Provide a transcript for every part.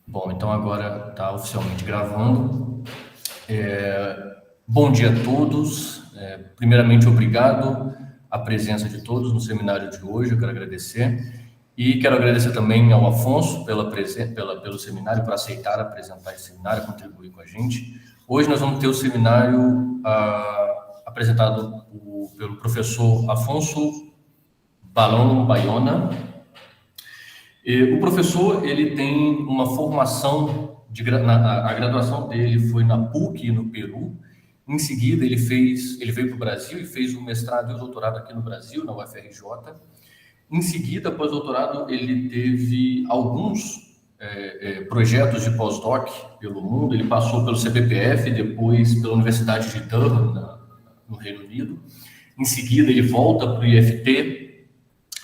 Bom, então agora está oficialmente gravando. Bom dia a todos. Primeiramente, obrigado a presença de todos no seminário de hoje, eu quero agradecer. E quero agradecer também ao Afonso pelo seminário, por aceitar apresentar esse seminário, contribuir com a gente. Hoje nós vamos ter o seminário apresentado pelo professor Afonso Balão Bayona. O professor, ele tem uma formação, a graduação dele foi na PUC, no Peru. Em seguida, ele veio para o Brasil e fez o mestrado e o doutorado aqui no Brasil, na UFRJ. Em seguida, após o doutorado, ele teve alguns projetos de pós-doc pelo mundo. Ele passou pelo CBPF, depois pela Universidade de Durham, no Reino Unido. Em seguida, ele volta para o IFT,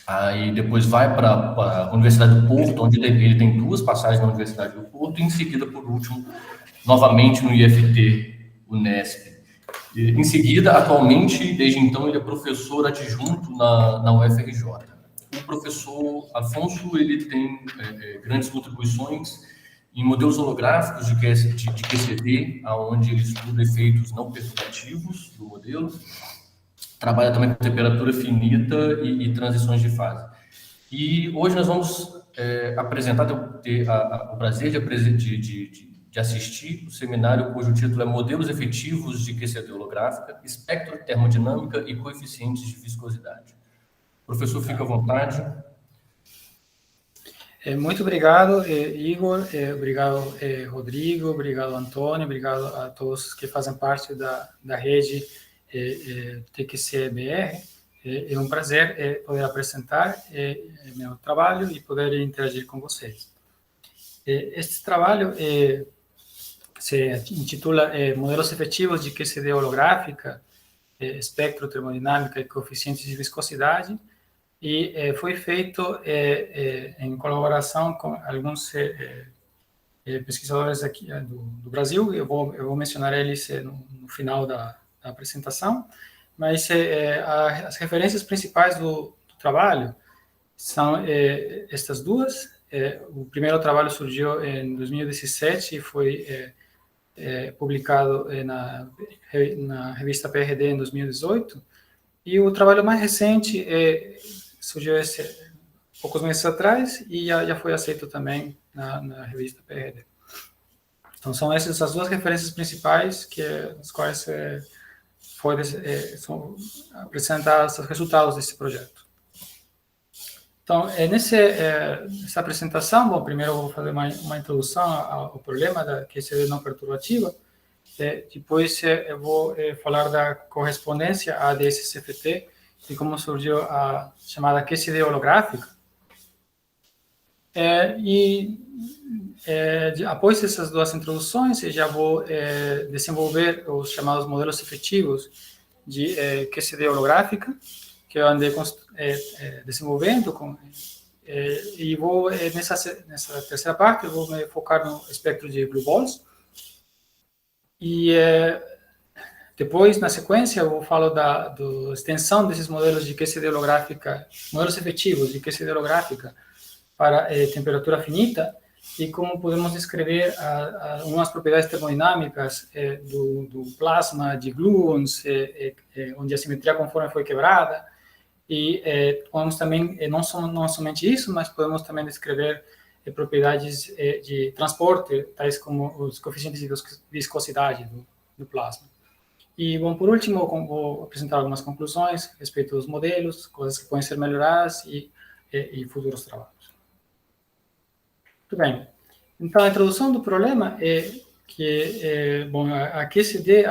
aí depois vai para a Universidade do Porto, onde ele tem 2 passagens na Universidade do Porto, e em seguida, por último, novamente no IFT, Unesp. Em seguida, atualmente, desde então, ele é professor adjunto na UFRJ. O professor Afonso, ele tem grandes contribuições em modelos holográficos de QCD, onde ele estuda efeitos não perturbativos do modelo. Trabalha também com temperatura finita e transições de fase. E hoje nós vamos ter o prazer de assistir o seminário cujo título é Modelos Efetivos de QCD Holográfica, Espectro, Termodinâmica e Coeficientes de Viscosidade. Professor, fica à vontade. Muito obrigado, Igor, obrigado, Rodrigo, obrigado, Antônio, obrigado a todos que fazem parte da rede TQC-BR. É um prazer poder apresentar meu trabalho e poder interagir com vocês. Este trabalho se intitula Modelos Efetivos de QCD Holográfica, Espectro, Termodinâmica e Coeficientes de Viscosidade, e foi feito em colaboração com alguns pesquisadores aqui do Brasil. Eu vou mencionar eles no final da apresentação, mas as referências principais do trabalho são estas duas. O primeiro trabalho surgiu em 2017 e foi publicado na revista PRD em 2018, e o trabalho mais recente surgiu poucos meses atrás e já foi aceito também na revista PRD. Então, são essas as 2 referências principais as quais são apresentados os resultados desse projeto. Então, nessa apresentação, bom, primeiro eu vou fazer uma introdução ao problema da QCD não perturbativa, depois eu vou falar da correspondência à ADS-CFT e como surgiu a chamada QCD holográfica. Após essas 2 introduções, eu já vou desenvolver os chamados modelos efetivos de QCD holográfica, que eu andei desenvolvendo, e vou, nessa terceira parte, eu vou me focar no espectro de blue balls. E depois, na sequência, eu vou falar da extensão desses modelos de QCD holográfica, modelos efetivos de QCD holográfica para temperatura finita, e como podemos descrever algumas propriedades termodinâmicas do plasma de gluons, onde a simetria conforme foi quebrada, e podemos também, não somente isso, mas podemos também descrever propriedades de transporte, tais como os coeficientes de viscosidade do plasma. E, bom, por último, eu vou apresentar algumas conclusões a respeito dos modelos, coisas que podem ser melhoradas e futuros trabalhos. Muito bem. Então, a introdução do problema é que, bom, a QCD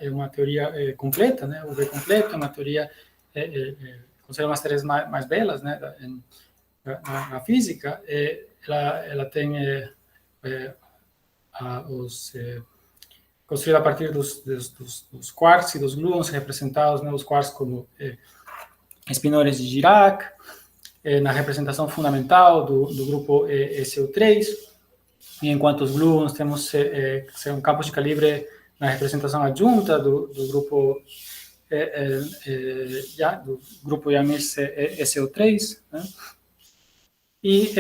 é uma teoria completa, né? O V completo é uma teoria considera umas teorias mais belas, né, na física. Ela tem construída a partir dos quarks e dos gluons representados, né, os quarks como espinores de Dirac, na representação fundamental do grupo SO3, e enquanto os gluons temos são campos de calibre na representação adjunta do grupo Yamis SO3, né? E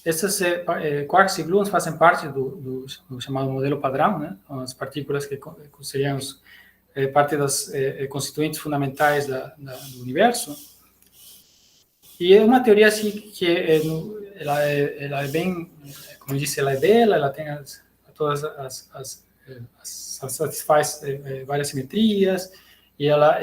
esses quarks e gluons fazem parte do chamado modelo padrão, né? As partículas que seriam parte das constituintes fundamentais do universo. E é uma teoria assim que ela é bem, como eu disse, ela é bela, ela tem satisfaz várias simetrias, e ela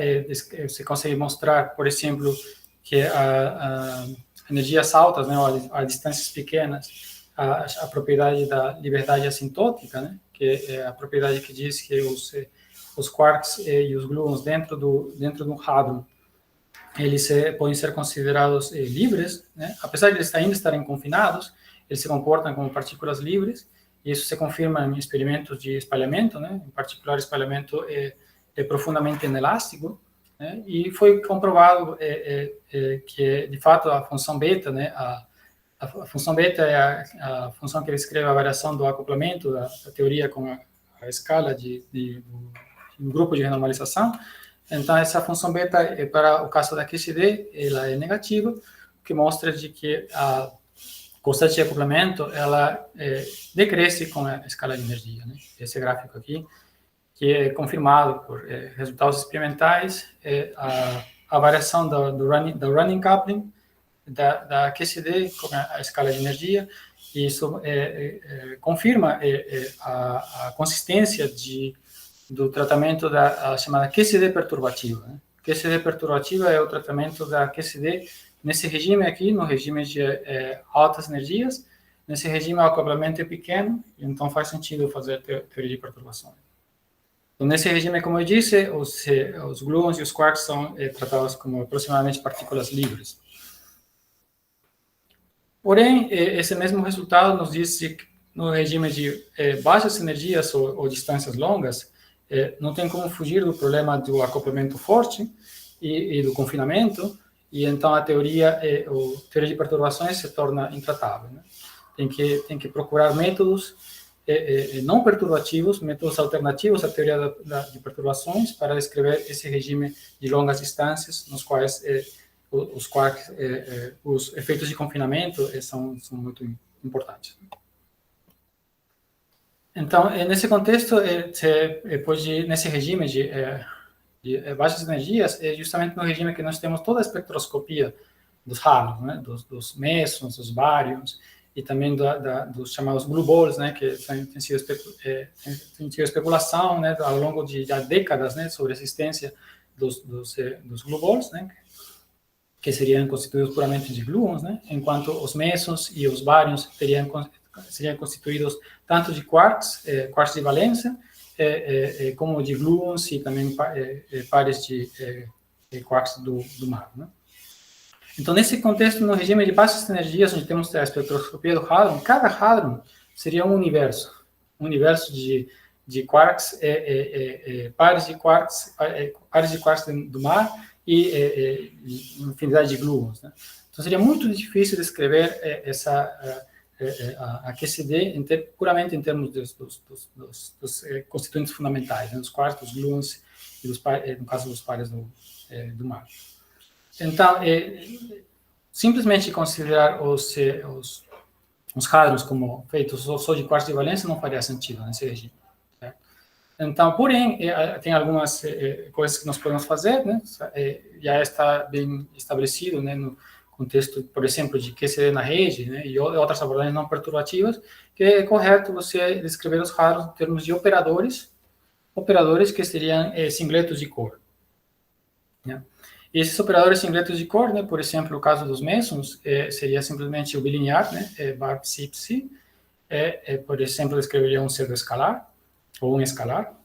você consegue mostrar, por exemplo, que a energias altas, né, ou a distâncias pequenas, a propriedade da liberdade assintótica, né, que é a propriedade que diz que os quarks e os gluons dentro do hadron, eles podem ser considerados livres, né, apesar de eles ainda estarem confinados, eles se comportam como partículas livres, e isso se confirma em experimentos de espalhamento, né, em particular espalhamento profundamente inelástico, né, e foi comprovado que, de fato, a função beta, né, a função beta é a função que descreve a variação do acoplamento da teoria com a escala do grupo de renormalização. Então, essa função beta, para o caso da QCD, ela é negativa, o que mostra de que a constante de acoplamento, ela decresce com a escala de energia, né? Esse gráfico aqui, que é confirmado por resultados experimentais, a variação do running coupling da QCD com a escala de energia, e isso confirma a consistência do tratamento da chamada QCD perturbativa, né? QCD perturbativa é o tratamento da QCD nesse regime aqui, no regime de altas energias. Nesse regime o acoplamento é pequeno, então faz sentido fazer teoria de perturbação. Então, nesse regime, como eu disse, os gluons e os quarks são tratados como aproximadamente partículas livres. Porém, esse mesmo resultado nos diz que no regime de baixas energias ou distâncias longas, não tem como fugir do problema do acoplamento forte e do confinamento, e então a teoria de perturbações se torna intratável, né? Tem que procurar métodos não perturbativos, métodos alternativos à teoria de perturbações para descrever esse regime de longas distâncias, nos quais os quarks, os efeitos de confinamento são muito importantes. Então, nesse contexto, nesse regime de baixas energias, é justamente no regime que nós temos toda a espectroscopia dos hadrons, né, dos mesons, dos baryons, e também dos chamados blue balls, né, que tem sido especulação, né, ao longo de décadas, né, sobre a existência dos blue balls, né, que seriam constituídos puramente de gluons, né, enquanto os mesons e os baryons seriam constituídos tanto de quarks de valência, como de gluons e também pares de quarks do mar, né? Então, nesse contexto, no regime de baixas energias, onde temos a espectroscopia do hadron, cada hadron seria um universo de quarks, pares de quarks do mar e infinidade de gluons, né? Então, seria muito difícil descrever a QCD puramente em termos dos constituintes fundamentais, né, dos quarks, dos gluons e, no caso, dos pares do mar. Então, simplesmente considerar os hadrons como feitos só de quarks de valência não faria sentido nesse regime, certo? Então, porém, tem algumas coisas que nós podemos fazer, né? Já está bem estabelecido, né, no contexto, por exemplo, de QCD na rede, né, e outras abordagens não perturbativas, que é correto você descrever os hadrons em termos de operadores que seriam singletos de cor, né? E esses operadores singletos de cor, né, por exemplo, o caso dos mesons, seria simplesmente o bilinear, né, bar psi psi, por exemplo, descreveria um pseudoescalar, ou um escalar,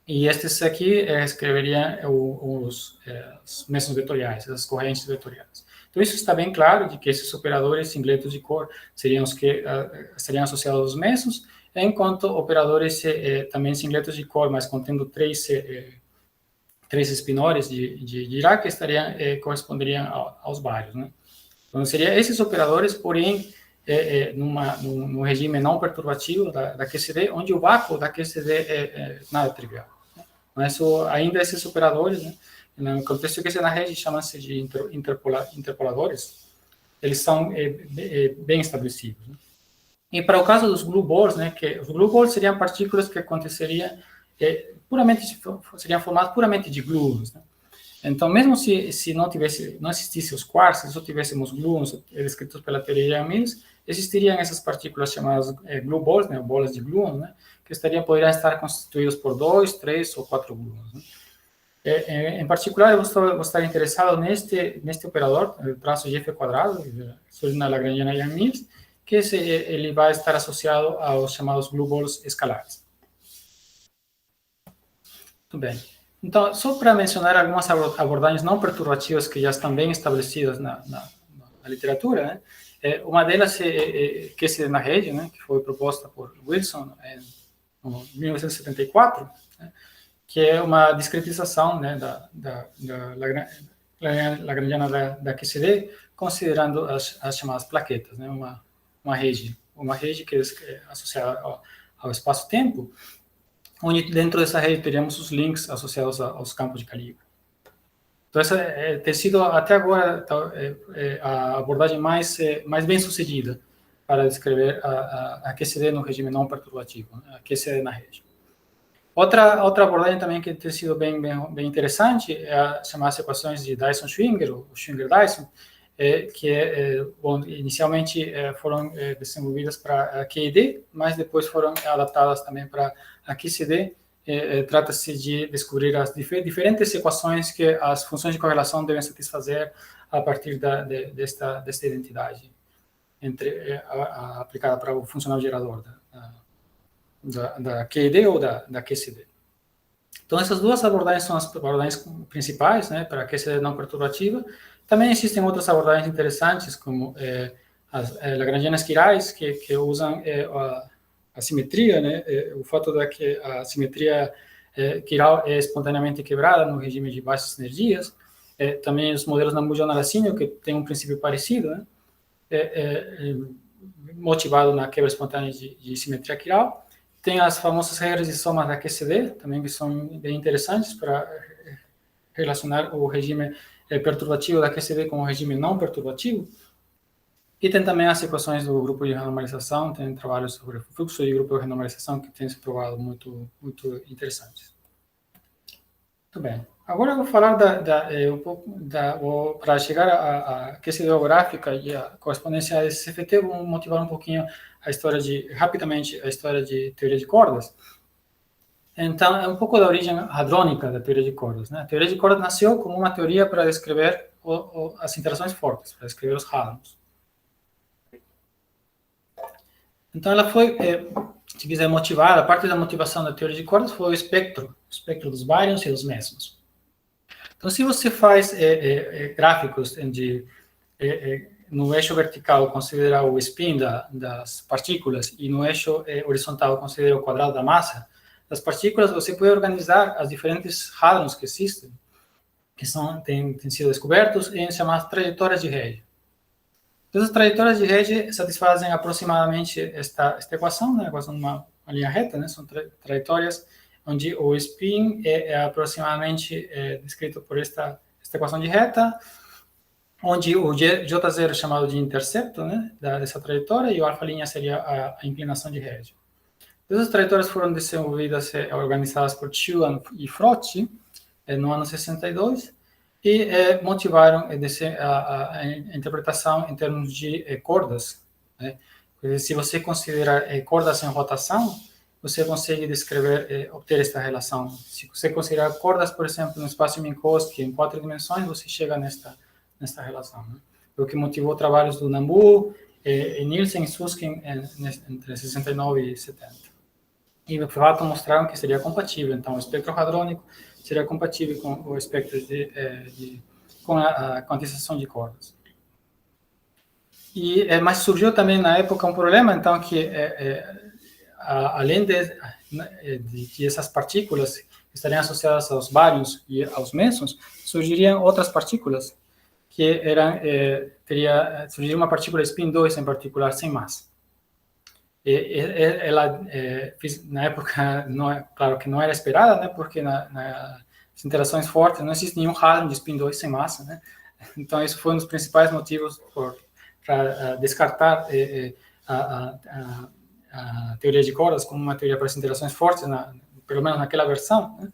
e estes aqui escreveriam os mesons vetoriais, as correntes vetoriais. Então, isso está bem claro, de que esses operadores singletos de cor seriam os que seriam associados aos mesons, enquanto operadores também singletos de cor, mas contendo três espinores de Dirac, corresponderiam aos baryons, né? Então, seriam esses operadores, porém, num regime não perturbativo da QCD, onde o vácuo da QCD é nada trivial, né? Mas ainda esses operadores, né, no contexto que na rede chamam-se de interpoladores, eles são bem estabelecidos, né? E para o caso dos glue balls, né, que os glue balls seriam partículas que aconteceriam seriam formadas puramente de gluons, né? Então, mesmo se não existisse os quarks, se só tivéssemos gluons descritos pela teoria de Yang-Mills, existiriam essas partículas chamadas glue balls, né, bolas de gluons, né, que poderiam estar constituídos por 2, 3 ou 4 gluons, né? Em particular, eu vou estar interessado neste operador, o traço de F quadrado, surge na Lagrangiana Yang-Mills, que ele vai estar associado aos chamados glue balls escalares. Muito bem. Então, só para mencionar algumas abordagens não perturbativas que já estão bem estabelecidas na literatura, né? Uma delas é QCD na rede, né, que foi proposta por Wilson em 1974, né, que é uma discretização, né, da Lagrangiana da QCD, considerando as chamadas plaquetas, né, uma rede que é associada ao espaço-tempo, onde dentro dessa rede teríamos os links associados aos campos de calibre. Então, essa tem sido, até agora, a abordagem mais bem sucedida para descrever a QCD no regime não perturbativo, né? A QCD na rede. Outra abordagem também que tem sido bem interessante é a chamadas equações de Dyson-Schwinger, ou Schwinger-Dyson, bom, inicialmente foram desenvolvidas para a QED, mas depois foram adaptadas também para a QCD. Trata-se de descobrir as diferentes equações que as funções de correlação devem satisfazer a partir desta identidade aplicada para o funcional gerador da QED ou da QCD. Então, essas duas abordagens são as abordagens principais, né, para a QCD não perturbativa. Também existem outras abordagens interessantes, como as lagrangianas quirais, que usam a simetria, né, o fato de que a simetria quiral é espontaneamente quebrada no regime de baixas energias. Também os modelos Nambu-Naracínio, que tem um princípio parecido, né, motivado na quebra espontânea de simetria quiral. Tem as famosas regras de soma da QCD, também, que são bem interessantes para relacionar o regime perturbativo da QCD com o regime não perturbativo. E tem também as equações do grupo de renormalização, tem trabalhos sobre o fluxo de grupo de renormalização que têm se provado muito interessantes. Muito bem. Agora eu vou falar para chegar à QCD holográfica e a correspondência a SCFT, vou motivar um pouquinho rapidamente a história de teoria de cordas. Então, é um pouco da origem hadrônica da teoria de cordas, né? A teoria de cordas nasceu como uma teoria para descrever as interações fortes, para descrever os hadrons. Então, ela foi, se quiser motivar, a parte da motivação da teoria de cordas foi o espectro dos baryons e dos mesons. Então, se você faz gráficos no eixo vertical considera o spin das partículas e no eixo horizontal considera o quadrado da massa das partículas, você pode organizar as diferentes hadrons que existem, que têm sido descobertos em chamadas trajetórias de rede. Então, as trajetórias de rede satisfazem aproximadamente esta equação, né? A equação de uma linha reta, né? São trajetórias onde o spin é aproximadamente descrito por esta equação de reta, onde o J0 é chamado de intercepto, né, dessa trajetória, e o alfa' seria a inclinação de rede. Essas trajetórias foram desenvolvidas e organizadas por Chuan e Frotti no ano 62 e motivaram a interpretação em termos de cordas, né? Se você considerar cordas em rotação, você consegue obter esta relação. Se você considerar cordas, por exemplo, no espaço Minkowski em 4 dimensões, você chega nesta relação, né? O que motivou trabalhos do Nambu, Nielsen e Susskind entre 69 e 70. E, de fato, mostraram que seria compatível. Então, o espectro hadrônico seria compatível com o espectro com a quantização de cordas. Mas surgiu também, na época, um problema, então, que além de essas partículas que estariam associadas aos baryons e aos mesons, surgiriam outras partículas que surgiria uma partícula spin 2 em particular sem massa. Ela na época, claro que não era esperada, né, porque nas interações fortes não existe nenhum hadron de spin 2 sem massa, né? Então isso foi um dos principais motivos por descartar a teoria de cordas como uma teoria para as interações fortes, pelo menos naquela versão, né?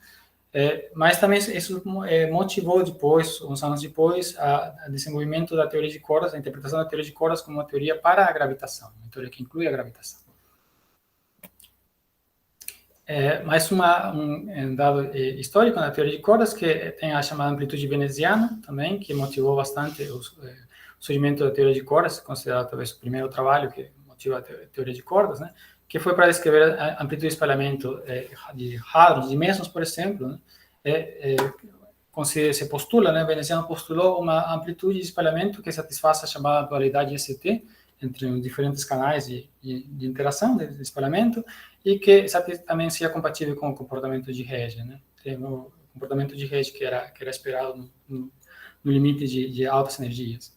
Mas também isso motivou depois, uns anos depois, o desenvolvimento da teoria de cordas, a interpretação da teoria de cordas como uma teoria para a gravitação, uma teoria que inclui a gravitação. Mais um dado histórico na teoria de cordas, que tem a chamada amplitude veneziana também, que motivou bastante o surgimento da teoria de cordas, considerado talvez o primeiro trabalho que motiva a teoria de cordas, né? Que foi para descrever a amplitude de espalhamento de hadrons, de mesons, por exemplo, né? Se postula, né? Veneziano postulou uma amplitude de espalhamento que satisfaz a chamada dualidade ST entre os diferentes canais de interação, de espalhamento, e que também seja compatível com o comportamento de Rege, né? Tem o comportamento de Rege que era esperado no limite de altas energias.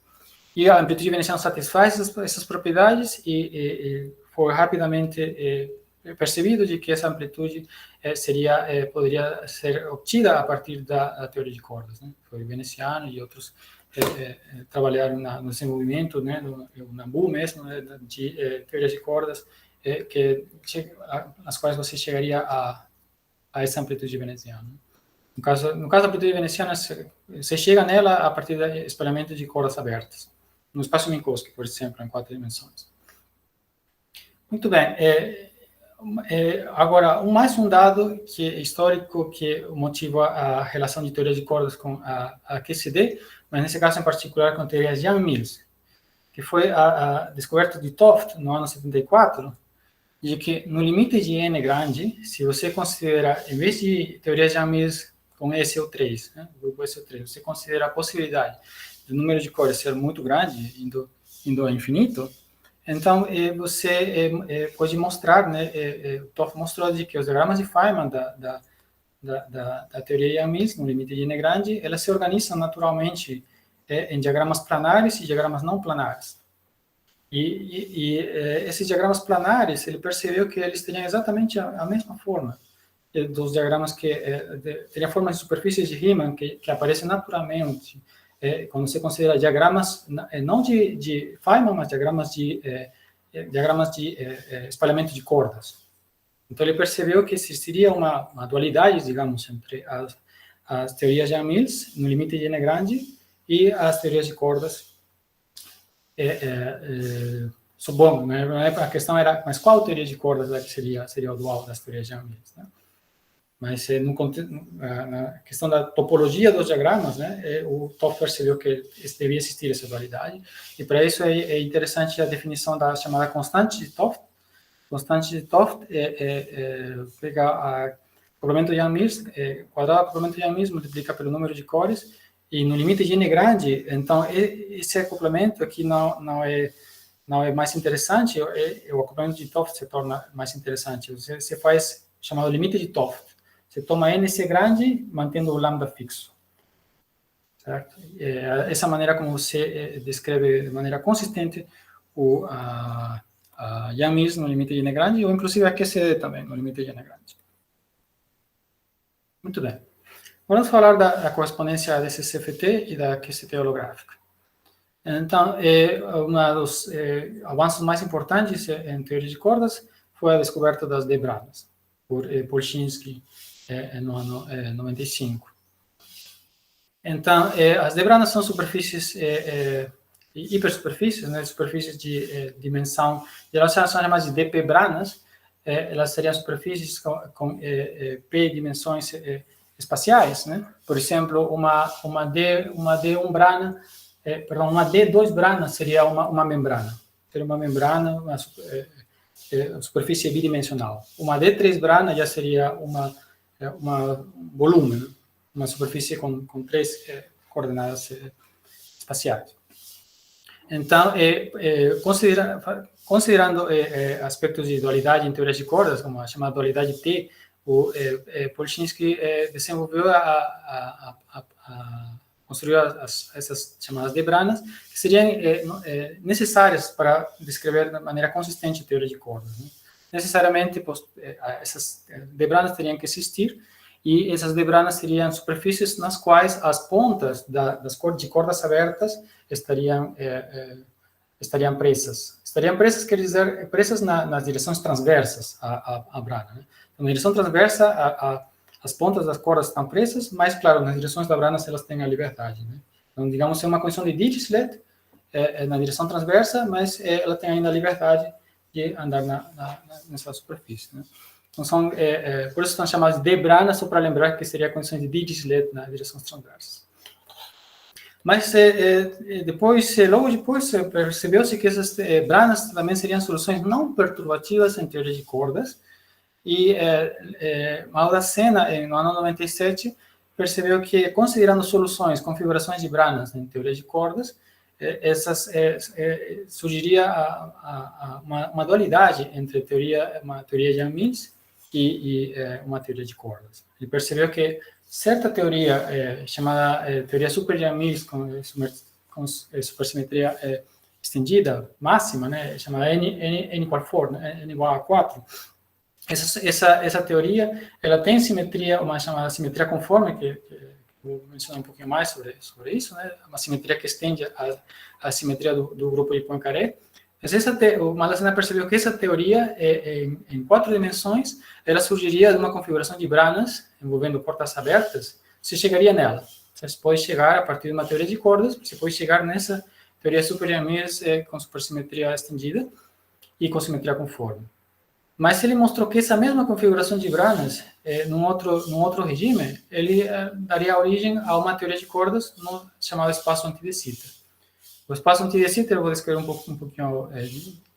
E a amplitude veneziana satisfaz essas propriedades e foi rapidamente percebido de que essa amplitude poderia ser obtida a partir da teoria de cordas, né? Foi Veneziano e outros trabalharam no desenvolvimento, né, no NAMBU mesmo, né, de teorias de cordas, as quais você chegaria a essa amplitude veneziana. No caso da amplitude veneziana, você chega nela a partir do espalhamento de cordas abertas, no espaço Minkowski, por exemplo, em 4 dimensões. Muito bem. Agora, mais um dado histórico que motiva a relação de teoria de cordas com a QCD, mas nesse caso em particular com a teoria de Yang-Mills, que foi a descoberta de Toft no ano 74, de que no limite de n grande, se você considera, em vez de teorias de Yang-Mills com SO3, né, o grupo SO3, você considera a possibilidade do número de cores ser muito grande, indo ao infinito, então você pode mostrar, né, o Toft mostrou de que os diagramas de Feynman da teoria de Yang-Mills, no limite de n grande, elas se organizam naturalmente em diagramas planares e diagramas não planares. E esses diagramas planares, ele percebeu que eles teriam exatamente a mesma forma dos diagramas que teriam formas de superfícies de Riemann que aparecem naturalmente quando você considera diagramas não de Feynman, mas diagramas de espalhamento de cordas. Então ele percebeu que existiria uma dualidade, digamos, entre as teorias de Yang-Mills no limite de n grande e as teorias de cordas. Bom, né, a questão era, mas qual teoria de cordas que seria o dual das teorias de Yang-Mills, né? Mas na questão da topologia dos diagramas, né, o Toft percebeu que devia existir essa dualidade, e para isso é interessante a definição da chamada constante de Toft. Constante de Toft pega o complemento de Yang-Mills, quadrado do complemento de Yang-Mills, multiplica pelo número de cores, e no limite de n grande, então esse acoplamento aqui não é mais interessante, o acoplamento de Toft se torna mais interessante. Você faz o chamado limite de Toft. Você toma NC grande, mantendo o lambda fixo. Certo? Essa maneira como você descreve de maneira consistente a Yang-Mills no limite de n grande, ou inclusive a QCD também, no limite de n grande. Muito bem. Vamos falar da correspondência desse CFT e da QCT holográfica. Então, um dos avanços mais importantes em teoria de cordas foi a descoberta das D-branas, por Polchinski, no ano 95. Então, as D-branas são superfícies, hipersuperfícies, né, superfícies de dimensão, elas são chamadas de DP-branas, elas seriam superfícies com P dimensões espaciais, né? Por exemplo, uma D1 brana, uma D2 brana seria uma membrana. Seria uma membrana, uma superfície bidimensional. Uma D3 brana já seria um volume, uma superfície com 3 coordenadas espaciais. Então, considerando aspectos de dualidade em teorias de cordas, como a chamada dualidade T, o Polchinski desenvolveu construiu essas chamadas D-branas, que seriam necessárias para descrever de maneira consistente a teoria de cordas, né? Necessariamente, essas D-branas teriam que existir, e essas D-branas seriam superfícies nas quais as pontas de cordas abertas estariam estariam presas. Estariam presas quer dizer presas nas direções transversas à brana, né? Então, na direção transversa, as pontas das cordas estão presas, mas, claro, nas direções da brana elas têm a liberdade, né? Então, digamos, é uma condição de Dirichlet na direção transversa, mas ela tem ainda a liberdade de andar nessa superfície, né? Então, por isso estão chamadas de branas, só para lembrar que seria a condição de Dirichlet nas direções transversas. Mas logo depois, percebeu-se que essas branas também seriam soluções não perturbativas em teoria de cordas, e Maldacena, no ano 97, percebeu que, considerando soluções, configurações de branas em teoria de cordas, surgiria uma dualidade entre uma teoria de Amils e uma teoria de cordas. Ele percebeu que certa teoria, chamada teoria super de Amils, com supersimetria estendida, máxima, né, chamada N igual a 4, né, N igual a 4, essa teoria, ela tem simetria, uma chamada simetria conforme, que vou mencionar um pouquinho mais sobre isso, né? Uma simetria que estende a simetria do grupo de Poincaré. Mas o Maldacena percebeu que essa teoria, em 4 dimensões, ela surgiria de uma configuração de branas, envolvendo portas abertas, você chegaria nela. Você pode chegar, a partir de uma teoria de cordas, você pode chegar nessa teoria super de Amils com supersimetria estendida e com simetria conforme. Mas ele mostrou que essa mesma configuração de branas, num outro regime, ele daria origem a uma teoria de cordas chamada espaço antidecita. O espaço antidecita eu vou descrever um pouquinho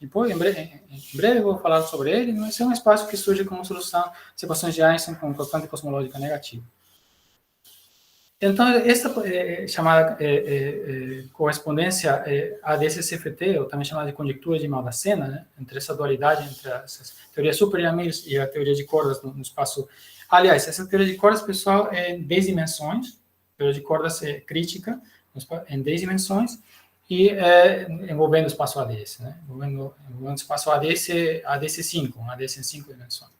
depois, em breve eu vou falar sobre ele, mas é um espaço que surge como solução de equações de Einstein com constante cosmológica negativa. Então, essa chamada correspondência ADS-CFT, ou também chamada de conjectura de Maldacena, né, entre essa dualidade entre a teoria super de Amils e a teoria de cordas no espaço. Aliás, essa teoria de cordas, pessoal, é em 10 dimensões, a teoria de cordas é crítica, em 10 dimensões, e envolvendo o espaço ADS, né, envolvendo o espaço ADS5, um ADS em 5 dimensões.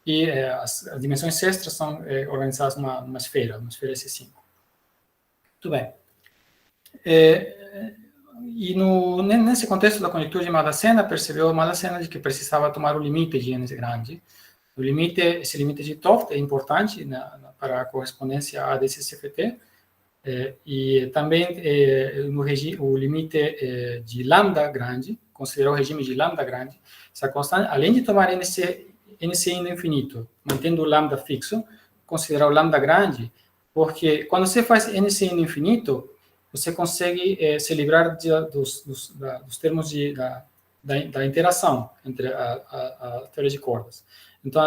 E as dimensões extras são organizadas numa esfera S5. Muito bem. E nesse contexto da conjectura de Maldacena, percebeu Maldacena de que precisava tomar o limite de n grande. Esse limite de Toft é importante para a correspondência a ADS-CFT, e também o limite de lambda grande, considerar o regime de lambda grande, essa constante, além de tomar NC indo infinito, mantendo o lambda fixo, considerar o lambda grande, porque quando você faz NC indo infinito, você consegue se livrar dos termos da interação entre a teoria de cordas. Então,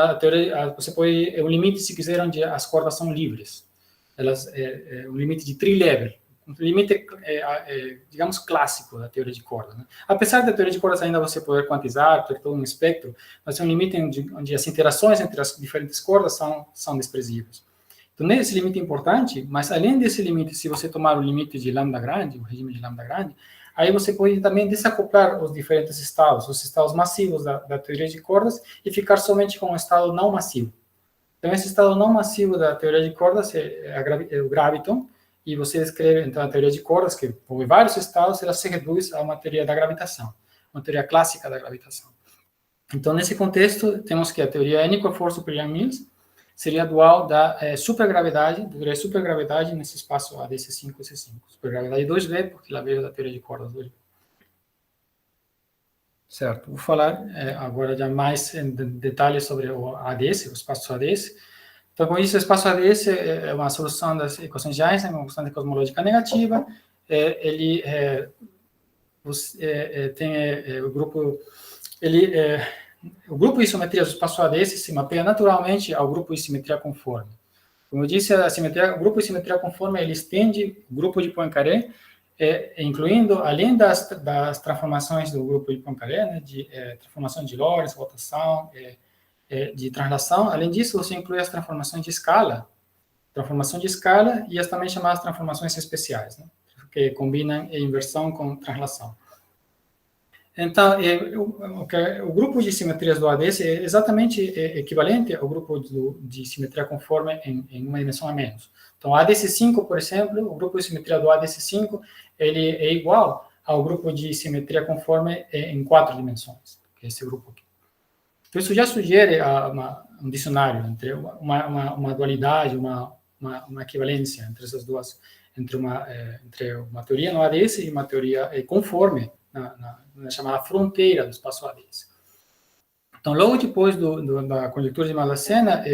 você pode, é um limite, se quiser, onde as cordas são livres. É um limite de tri-level, um limite, digamos, clássico da teoria de cordas, né? Apesar da teoria de cordas ainda você poder quantizar, ter todo um espectro, mas é um limite onde as interações entre as diferentes cordas são desprezíveis. Então, esse limite é importante, mas além desse limite, se você tomar o limite de lambda grande, o regime de lambda grande, aí você pode também desacoplar os diferentes estados, os estados massivos da teoria de cordas, e ficar somente com o estado não massivo. Então, esse estado não massivo da teoria de cordas é o graviton, e você descreve, então, a teoria de cordas, que por vários estados, ela se reduz a uma teoria da gravitação, uma teoria clássica da gravitação. Então, nesse contexto, temos que a teoria N igual a 4 super de Amils seria dual da supergravidade nesse espaço ADS5 e C5. Supergravidade 2V, porque ela veio da teoria de cordas 2V. Certo, vou falar agora já mais em detalhes sobre o ADS, o espaço ADS. Então, com isso, o espaço ADS é uma solução das equações de Einstein, uma constante cosmológica negativa. Ele tem o grupo... o grupo de simetria do espaço ADS se mapeia naturalmente ao grupo de simetria conforme. Como eu disse, o grupo de simetria conforme ele estende o grupo de Poincaré, incluindo, além das transformações do grupo de Poincaré, né, de transformação de Lorentz, rotação, de translação. Além disso, você inclui as transformações de escala, e as também chamadas transformações especiais, né, que combinam inversão com translação. Então, o grupo de simetrias do ADS é exatamente equivalente ao grupo de simetria conforme em uma dimensão a menos. Então, o ADS5, por exemplo, o grupo de simetria do ADS5, ele é igual ao grupo de simetria conforme em 4 dimensões, que é esse grupo aqui. Então, isso já sugere um dicionário entre uma dualidade, uma equivalência entre essas duas, entre uma teoria no ADS e uma teoria conforme na chamada fronteira do espaço ADS. Então, logo depois da conjectura de Maldassena,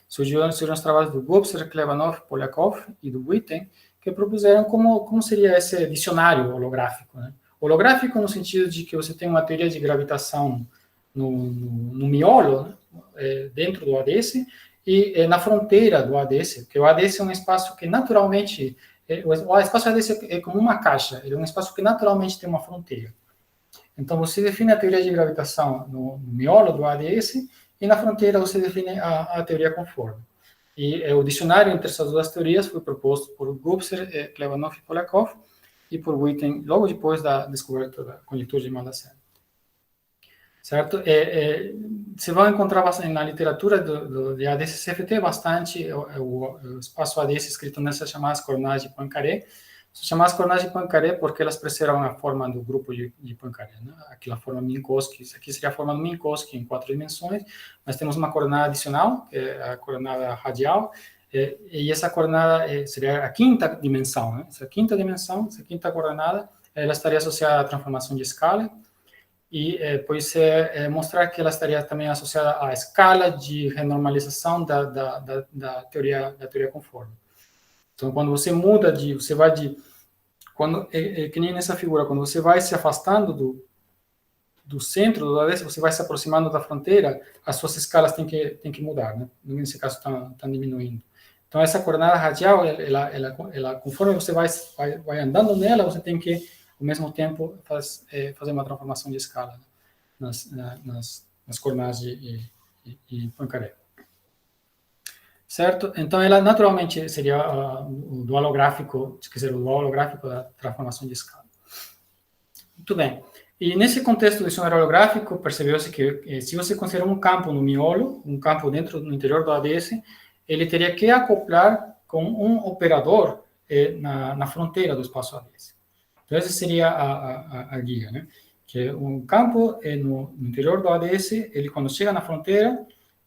surgiram os trabalhos do Gobser, Klebanov, Polyakov e do Witten, que propuseram como seria esse dicionário holográfico, né? Holográfico no sentido de que você tem uma teoria de gravitação no miolo, né, dentro do ADS, e na fronteira do ADS, porque o ADS é um espaço que naturalmente, o espaço ADS é como uma caixa, ele é um espaço que naturalmente tem uma fronteira. Então, você define a teoria de gravitação no miolo do ADS, e na fronteira você define a teoria conforme. E o dicionário entre essas duas teorias foi proposto por Gobser, Klebanov e Polyakov, e por Witten, logo depois da descoberta da conjectura de Maldassena. Certo? Você vai encontrar bastante, na literatura de ADS-CFT bastante o espaço ADS escrito nessas chamadas coordenadas de Poincaré. São chamadas coordenadas de Poincaré porque elas preservam a forma do grupo de Poincaré, né? Aquela forma Minkowski, isso aqui seria a forma do Minkowski em 4 dimensões, mas temos uma coordenada adicional, que é a coordenada radial, e essa coordenada seria a quinta dimensão, né? Essa quinta dimensão, essa quinta coordenada, ela estaria associada à transformação de escala, e pode ser mostrar que ela estaria também associada à escala de renormalização da teoria conforme. Então, quando você muda você vai que nem nessa figura, quando você vai se afastando do centro do ADS, você vai se aproximando da fronteira, as suas escalas têm que mudar, né? Nesse caso, estão diminuindo. Então, essa coordenada radial, ela conforme você vai andando nela, você tem que ao mesmo tempo fazer uma transformação de escala, né, nas coordenadas de Poincaré. Certo? Então, ela naturalmente seria o dual holográfico, quer dizer, o dual holográfico da transformação de escala. Muito bem. E nesse contexto do dicionário holográfico, percebeu-se que se você considera um campo no miolo, um campo no interior do ADS, ele teria que acoplar com um operador na fronteira do espaço ADS. Então, essa seria a guia, né? Que um campo no interior do ADS, ele quando chega na fronteira,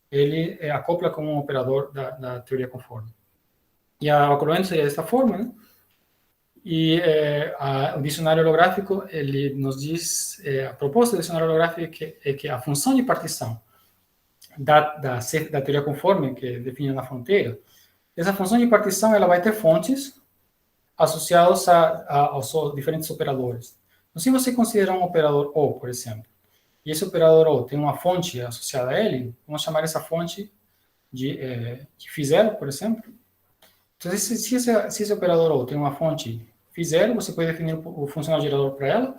ele acopla com um operador da teoria conforme. E a acoplamento seria dessa forma, né? E o dicionário holográfico, ele nos diz, a proposta do dicionário holográfico é que a função de partição da teoria conforme, que é definida na fronteira, essa função de partição ela vai ter fontes associados aos diferentes operadores. Então, se você considerar um operador O, por exemplo, e esse operador O tem uma fonte associada a ele, vamos chamar essa fonte de φ0, por exemplo. Então, se esse operador O tem uma fonte φ0, você pode definir o funcional gerador para ela,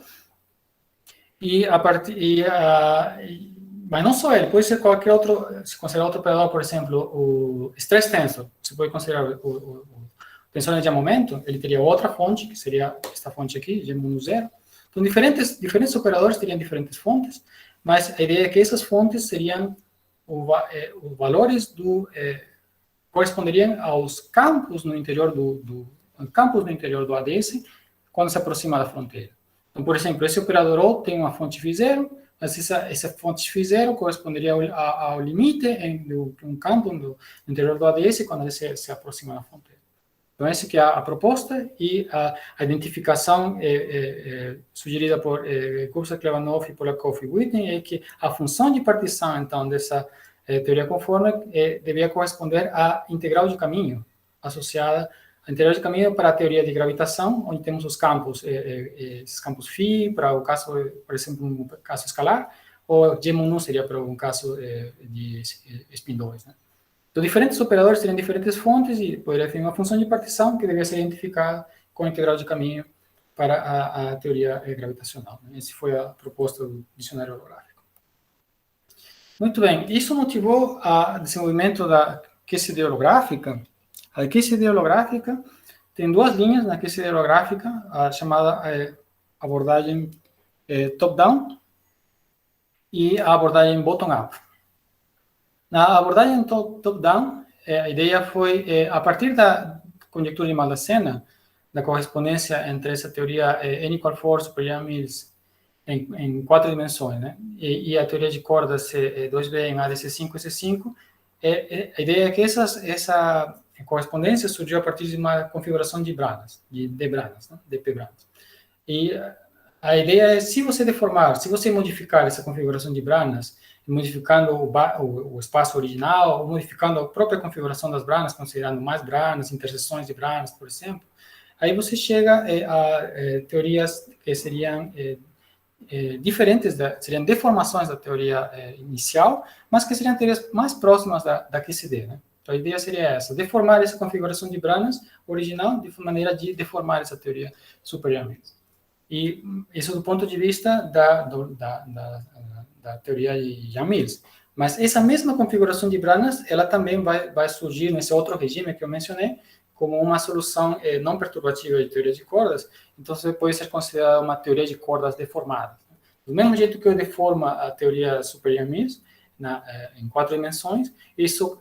mas não só ele, pode ser qualquer outro, se considerar outro operador, por exemplo, o stress tensor, você pode considerar o tensor de momento, ele teria outra fonte, que seria esta fonte aqui, G-0. Então, diferentes operadores teriam diferentes fontes, mas a ideia é que essas fontes seriam os valores corresponderiam aos campos no interior do ADS quando se aproxima da fronteira. Então, por exemplo, esse operador O tem uma fonte φ0, mas essa fonte φ0 corresponderia ao limite de um campo no interior do ADS quando ele se aproxima da fronteira. Então, essa que é a proposta, e a identificação sugerida por Gobser, Klebanov, Polyakov e Witten é que a função de partição, então, dessa teoria conforme devia corresponder à integral de caminho associada à integral de caminho para a teoria de gravitação, onde temos os campos, esses campos φ, para o caso, por exemplo, um caso escalar, ou G-1 seria para um caso de spin 2, né? Então, diferentes operadores teriam diferentes fontes e poderia ter uma função de partição que devia ser identificada com a integral de caminho para a teoria gravitacional, né? Essa foi a proposta do dicionário holográfico. Muito bem, isso motivou o desenvolvimento da QCD holográfica. A QCD holográfica tem duas linhas na QCD holográfica, a chamada abordagem top-down e a abordagem bottom-up. Na abordagem top-down, a ideia foi, a partir da conjectura de Maldassena, da correspondência entre essa teoria N igual 4 super Yang-Mills em 4 dimensões, né? E a teoria de cordas 2B em ADC5 e C5, a ideia é que essa correspondência surgiu a partir de uma configuração de branas, de branas, né? de P-branas. E a ideia é, se você modificar essa configuração de branas, modificando o espaço original, ou modificando a própria configuração das branas, considerando mais branas, interseções de branas, por exemplo, aí você chega a teorias que seriam diferentes, seriam deformações da teoria inicial, mas que seriam teorias mais próximas da QCD, né? Então, a ideia seria essa, deformar essa configuração de branas original de maneira de deformar essa teoria superiormente. E isso do ponto de vista da teoria de Yang-Mills. Mas essa mesma configuração de branas, ela também vai surgir nesse outro regime que eu mencionei, como uma solução não perturbativa de teoria de cordas, então você pode ser considerada uma teoria de cordas deformadas. Do mesmo jeito que eu deformo a teoria super Yang-Mills em 4 dimensões, isso,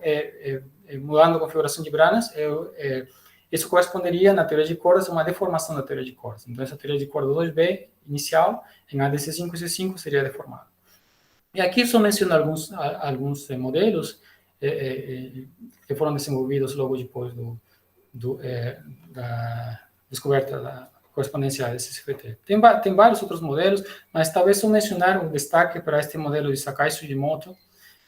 mudando a configuração de branas, isso corresponderia na teoria de cordas a uma deformação da teoria de cordas. Então, essa teoria de cordas 2B inicial, em ADC5 e C5, seria deformada. E aqui só menciono alguns modelos que foram desenvolvidos logo depois da descoberta da correspondência ADC-CFT. Tem vários outros modelos, mas talvez só mencionar um destaque para este modelo de Sakai-Sugimoto,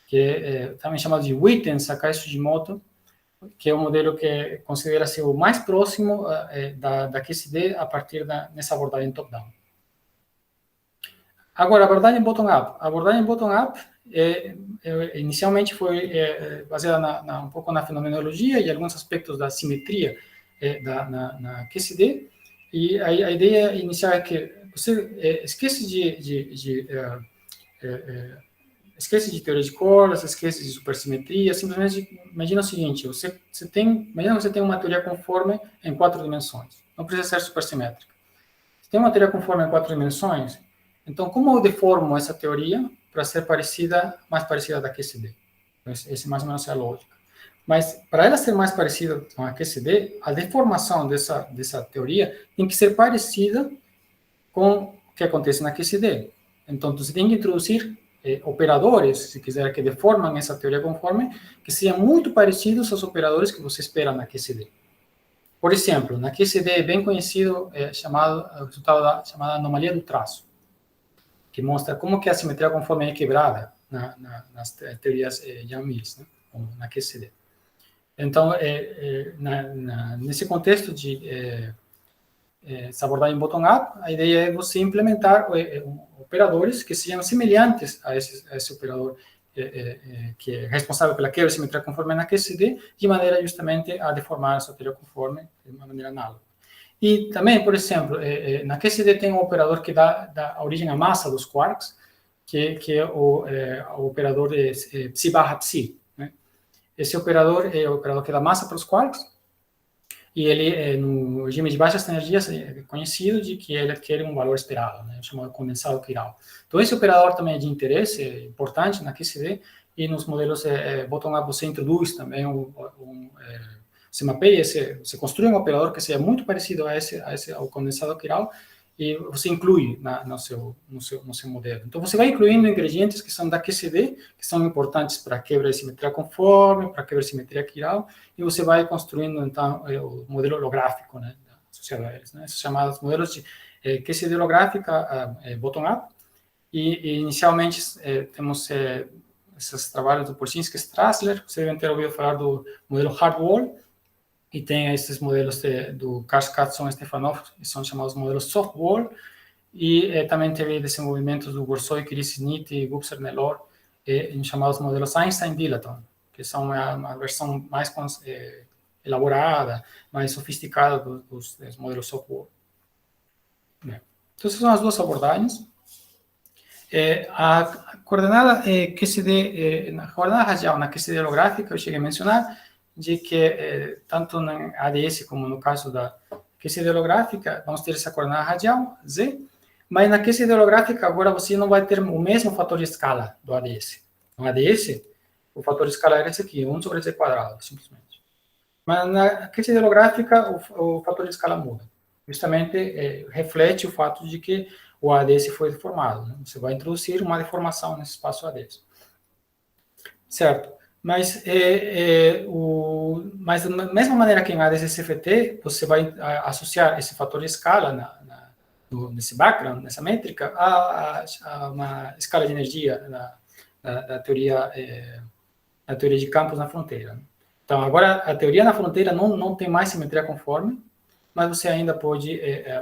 que é também chamado de Witten-Sakai-Sugimoto, que é um modelo que considera-se o mais próximo da QCD a partir nessa abordagem top-down. Agora, a abordagem bottom-up. A abordagem bottom-up inicialmente foi baseada um pouco na fenomenologia e alguns aspectos da simetria na QCD, e a ideia inicial é que você esquece de teoria de cordas, esquece de supersimetria, simplesmente imagina o seguinte, imagina que você tem uma teoria conforme em 4 dimensões, não precisa ser supersimétrica. Se tem uma teoria conforme em 4 dimensões, então como eu deformo essa teoria para ser mais parecida da QCD? Essa mais ou menos é a lógica. Mas para ela ser mais parecida com a QCD, a deformação dessa teoria tem que ser parecida com o que acontece na QCD. Então, você tem que introduzir operadores, se quiser, que deformam essa teoria conforme, que sejam muito parecidos aos operadores que você espera na QCD. Por exemplo, na QCD é bem conhecido o resultado chamada anomalia do traço, que mostra como que a simetria conforme é quebrada nas teorias Yang-Mills, né, na QCD. Então, nesse contexto de essa abordagem bottom-up, a ideia é você implementar operadores que sejam semelhantes a esse operador que é responsável pela quebra de simetria conforme na QCD, de maneira justamente a deformar essa teoria conforme de uma maneira análoga. E também, por exemplo, na QCD tem um operador que dá origem à massa dos quarks, que é o operador psi barra psi. Né? Esse operador é o operador que dá massa para os quarks, e ele, no regime de baixas energias, é conhecido de que ele adquire um valor esperado, né, chamado condensado quiral. Então, esse operador também é de interesse, é importante na QCD, e nos modelos bottom-up você introduz também você mapeia, você construi um operador que seja muito parecido ao condensado quiral, e você inclui no seu modelo. Então, você vai incluindo ingredientes que são da QCD, que são importantes para a quebra de simetria conforme, para a quebra de simetria quiral, e você vai construindo, então, o modelo holográfico, né, associado a eles, né, esses chamados modelos de QCD holográfica bottom-up, e inicialmente temos esses trabalhos do Porzinski e Strassler, você deve ter ouvido falar do modelo hard-wall, e tem esses modelos do Katson e Stefanov, que são chamados modelos soft-wall, e também teve desenvolvimentos do Gorsoy, Kirisnit e Gubser-Nelor, em chamados modelos Einstein-Dilaton, que são uma versão mais elaborada, mais sofisticada dos modelos soft-wall. Então, essas são as duas abordagens. A coordenada QCD, na coordenada radial, na QCD holográfica, eu cheguei a mencionar, de que tanto na ADS como no caso da QCD holográfica, vamos ter essa coordenada radial, Z, mas na QCD holográfica agora você não vai ter o mesmo fator de escala do ADS. No ADS, o fator de escala era esse aqui, 1 sobre Z², simplesmente. Mas na QCD holográfica, o fator de escala muda. justamente reflete o fato de que o ADS foi deformado. Né? Você vai introduzir uma deformação nesse espaço ADS. Certo. Mas, mas da mesma maneira que em ADS-CFT, você vai associar esse fator de escala nesse background, nessa métrica, a uma escala de energia da teoria de campos na fronteira. Então, agora, a teoria na fronteira não tem mais simetria conforme, mas você ainda pode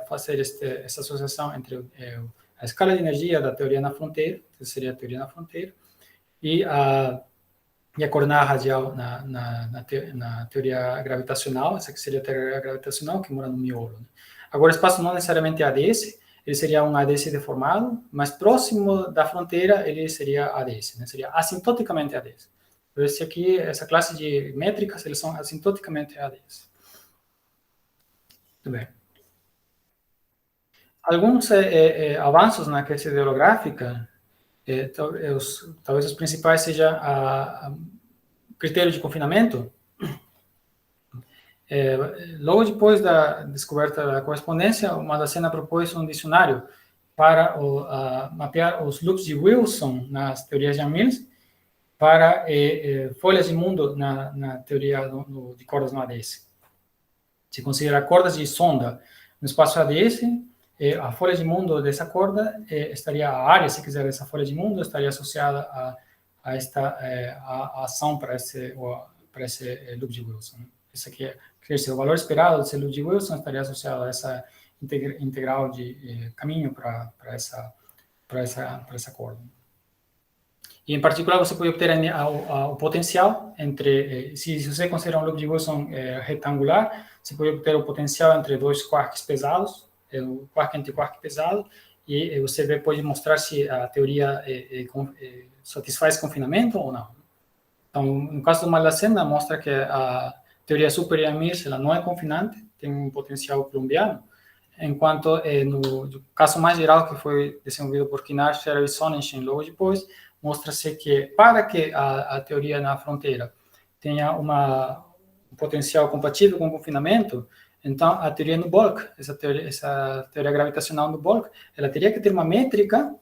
fazer essa associação entre a escala de energia da teoria na fronteira, que seria a teoria na fronteira, e a coordenada radial na teoria gravitacional, essa que seria a teoria gravitacional, que mora no miolo. Né? Agora, o espaço não necessariamente é ADS, ele seria um ADS deformado, mas próximo da fronteira ele seria ADS, né? Seria assintoticamente ADS. Então, essa classe de métricas, eles são assintoticamente ADS. Muito bem. Alguns avanços na aquecida holográfica, talvez os principais sejam o critério de confinamento. Logo depois da descoberta da correspondência, o Maldacena propôs um dicionário para mapear os loops de Wilson nas teorias de Yang-Mills para folhas de mundo na teoria de cordas no ADS. Se considera cordas de sonda no espaço ADS, a folha de mundo dessa corda estaria, a área, se quiser, dessa folha de mundo estaria associada a esta ação para esse loop de Wilson. Isso aqui quer dizer, o valor esperado desse loop de Wilson estaria associado a essa integral de caminho para essa corda. E, em particular, você pode obter o potencial entre, se você considerar um loop de Wilson retangular, você pode obter o potencial entre dois quarks pesados, o quark antiquark pesado, e você pode mostrar se a teoria satisfaz confinamento ou não. Então, no caso do Maldacena, mostra que a teoria super Yang-Mills ela não é confinante, tem um potencial colombiano, enquanto no caso mais geral que foi desenvolvido por Kinar, Scherer e Sonnenschein logo depois, mostra-se que para que a teoria na fronteira tenha um potencial compatível com o confinamento, então a teoria no bulk, essa teoria gravitacional no bulk, ela teria que ter uma métrica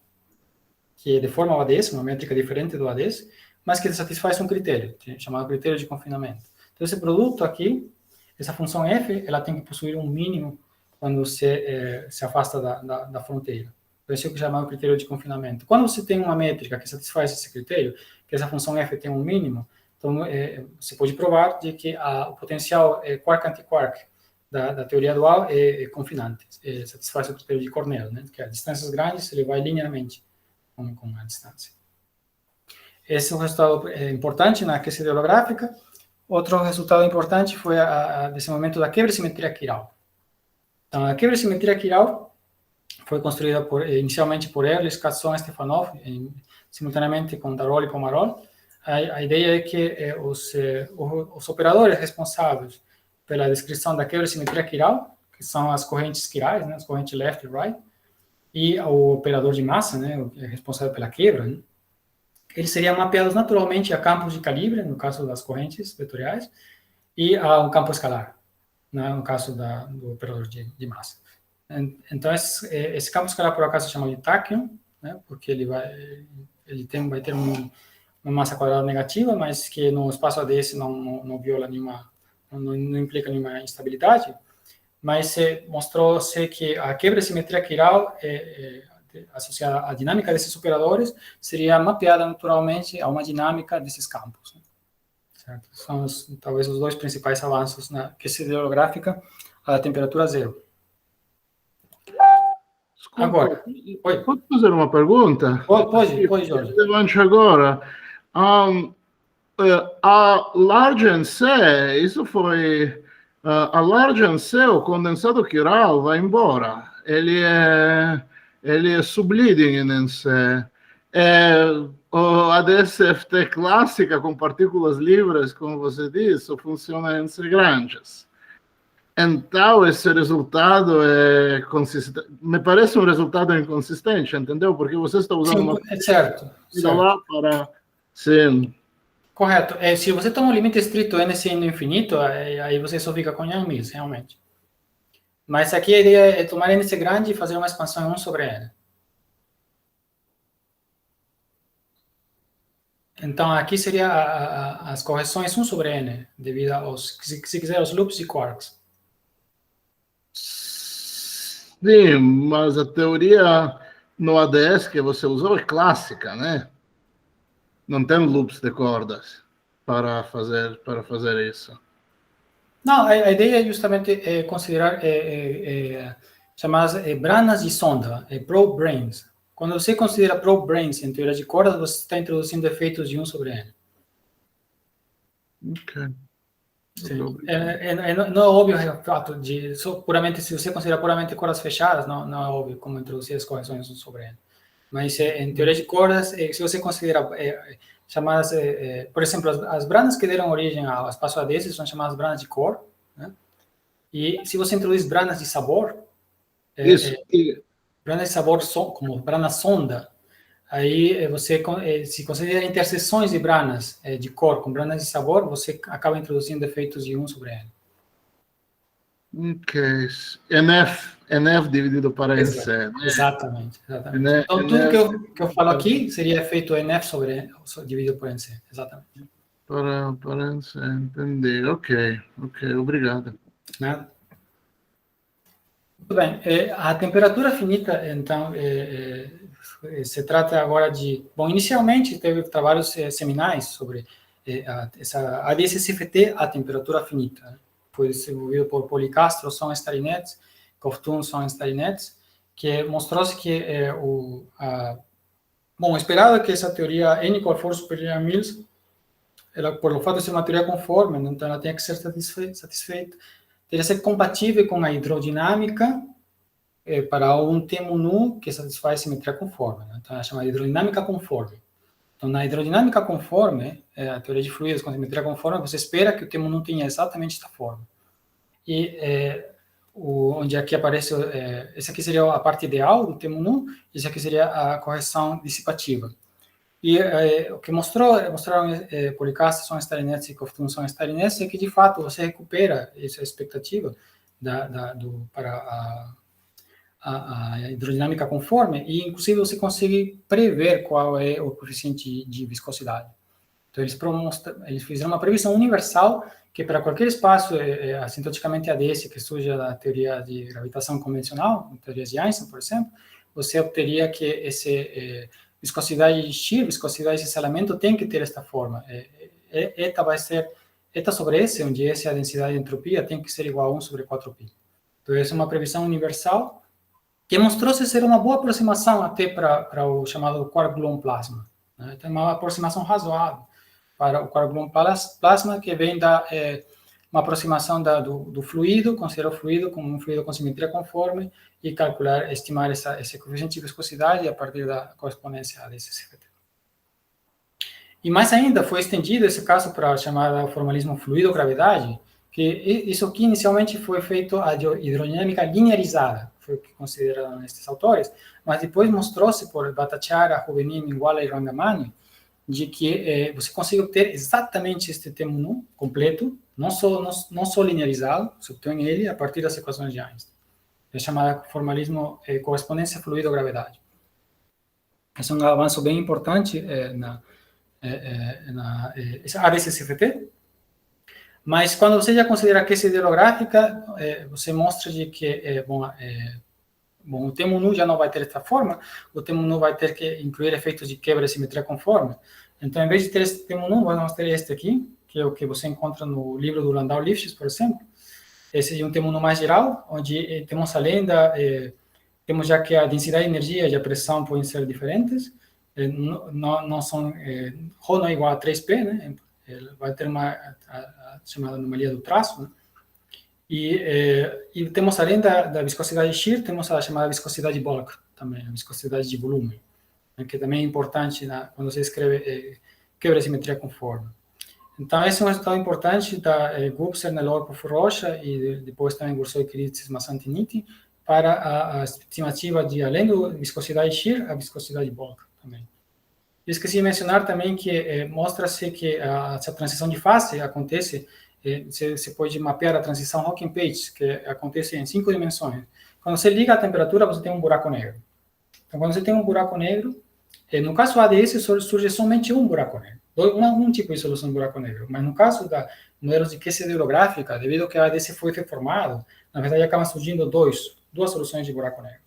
que deforma o ADS, uma métrica diferente do ADS, mas que satisfaz um critério, chamado critério de confinamento. Então, esse produto aqui, essa função f, ela tem que possuir um mínimo quando você se afasta da fronteira. Esse é o que é chamado critério de confinamento. Quando você tem uma métrica que satisfaz esse critério, que essa função f tem um mínimo, então você pode provar de que o potencial quark-antiquark da teoria dual é confinante, satisfaz o critério de Cornell, né? Que a distâncias grandes ele vai linearmente com a distância. Esse é um resultado importante na aquecida holográfica. Outro resultado importante foi o desenvolvimento da quebra-simetria quiral. Então, a quebra-simetria quiral foi construída inicialmente por Ehrlich, Casson e Stefanov, simultaneamente com Darol e Pomarol. A ideia é que os operadores responsáveis pela descrição da quebra-simetria quiral, que são as correntes quirais, né, as correntes left e right, e o operador de massa, né, responsável pela quebra, né, eles seriam mapeados naturalmente a campos de calibre, no caso das correntes vetoriais, e a um campo escalar, né, no caso do operador de massa. Então, esse campo escalar, por acaso, se chama de tachyon, né, porque ele vai ter uma massa quadrada negativa, mas que no espaço ADS não viola nenhuma, não implica nenhuma instabilidade, mas mostrou-se que a quebra-simetria quiral associada à dinâmica desses operadores seria mapeada naturalmente a uma dinâmica desses campos. Certo? São talvez os dois principais avanços na aquecida holográfica a temperatura zero. Desculpa, agora, posso fazer uma pergunta? Pode, Jorge. Levante agora. A Largen C, isso foi... a Largen C, o condensado quiral, vai embora. Ele é subleading em C. O ADS-FT clássica com partículas livres, como você disse, funciona em C grandes. Então, esse resultado é consistente. Me parece um resultado inconsistente, entendeu? Porque você está usando uma... Certo. lá para... Sim. Correto. Se você toma um limite estrito n sendo infinito, aí você só fica com Yang-Mills, realmente. Mas aqui a ideia é tomar índice grande e fazer uma expansão em 1 sobre n. Então, aqui seria as correções 1 sobre n, devido aos, se quiser, aos loops de quarks. Sim, mas a teoria no ADS que você usou é clássica, né? Não tem loops de cordas para fazer isso. Não, a ideia é justamente considerar chamadas branas de sonda, probe brains. Quando você considera probe brains em teoria de cordas, você está introduzindo efeitos de 1 sobre n. Ok. Sim. Não é óbvio o fato de, puramente, se você considerar puramente cordas fechadas, não é óbvio como introduzir as correções 1 sobre n. Mas em teoria de cordas, se você considera chamadas, por exemplo, as branas que deram origem ao espaço ADS são chamadas branas de core, né? E se você introduz branas de sabor, branas de sabor como brana sonda, aí você se considera interseções de branas de cor com branas de sabor, você acaba introduzindo efeitos de 1 sobre n. Ok. NF dividido para NC, né? Exatamente. Então, tudo que eu falo aqui seria efeito NF sobre n, dividido por NC. Exatamente. Para NC, entendi. Ok, obrigado. Nada. Muito bem. A temperatura finita, então, se trata agora de... Bom, inicialmente teve trabalhos seminais sobre essa ADS-CFT, a temperatura finita, né? Foi desenvolvido por Policastro, Son Starinettes, Kovtun, Son Starinettes, que mostrou-se que bom, esperado que essa teoria N qual for superior a 1000, ela, por o fato de ser uma teoria conforme, então ela tem que ser satisfeita, teria que ser compatível com a hidrodinâmica para um termo nu que satisfaz a simetria conforme, né? Então é chamada hidrodinâmica conforme. Então, na hidrodinâmica conforme, a teoria de fluidos com simetria conforme, você espera que o termo nu tenha exatamente esta forma. E onde aqui aparece, essa aqui seria a parte ideal do termo nu, e essa aqui seria a correção dissipativa. E o que mostraram Policastro, Son Starinettes e Kovtun, Son Starinettes, é que, de fato, você recupera essa expectativa para a hidrodinâmica conforme, e, inclusive, você consegue prever qual é o coeficiente de viscosidade. Então, eles fizeram uma previsão universal que, para qualquer espaço assintoticamente ADS que surja da teoria de gravitação convencional, teorias de Einstein, por exemplo, você obteria que viscosidade de shear, viscosidade de selamento, tem que ter esta forma. Eta vai ser eta sobre S, onde S é a densidade de entropia, tem que ser igual a 1 sobre 4π. Então, essa é uma previsão universal que mostrou-se ser uma boa aproximação até para o chamado quark-gluon plasma, né? Então, uma aproximação razoável para o quark-gluon plasma, que vem uma aproximação do fluido, considerar o fluido como um fluido com simetria conforme e estimar esse coeficiente de viscosidade a partir da correspondência desse CFT. E mais ainda, foi estendido esse caso para a chamada formalismo fluido-gravidade, que isso aqui inicialmente foi feito a hidrodinâmica linearizada, foi o que consideraram estes autores, mas depois mostrou-se por Bhattacharya, Rubini, Minguala e Rangamani, de que você consegue obter exatamente este termo nu completo, não só linearizado, se obtém ele a partir das equações de Einstein. É chamado formalismo correspondência fluido-gravidade. Esse é um avanço bem importante na ADS-CFT. Mas quando você já considera a questão hidrográfica, você mostra de que o termo nu já não vai ter esta forma, o termo nu vai ter que incluir efeitos de quebra de simetria conforme. Então, em vez de ter esse termo nu, vamos ter este aqui, que é o que você encontra no livro do Landau-Lifshitz, por exemplo. Esse é um termo nu mais geral, onde temos além temos já que a densidade de energia e a pressão podem ser diferentes, não são, ρ não é igual a 3π, né? Vai ter a chamada anomalia do traço, né? E temos, além da viscosidade de shear, temos a chamada viscosidade de bulk, também, a viscosidade de volume, né, que também é importante quando você escreve quebra de simetria conforme. Então, esse é um resultado importante da Gubser, Nelor, Rocha e depois também Gursoi, Kritzis, Massantiniti, para a estimativa de, além da viscosidade de shear, a viscosidade de bulk também. Eu esqueci de mencionar também que mostra-se que essa transição de fase acontece você pode mapear a transição Hawking-Page, que acontece em 5 dimensões. Quando você liga a temperatura, você tem um buraco negro. Então, quando você tem um buraco negro, no caso do ADS, surge somente um buraco negro. Um tipo de solução de buraco negro. Mas no caso da modelos de QCD holográfica, devido ao que a ADS foi reformado, na verdade, acabam surgindo duas soluções de buraco negro.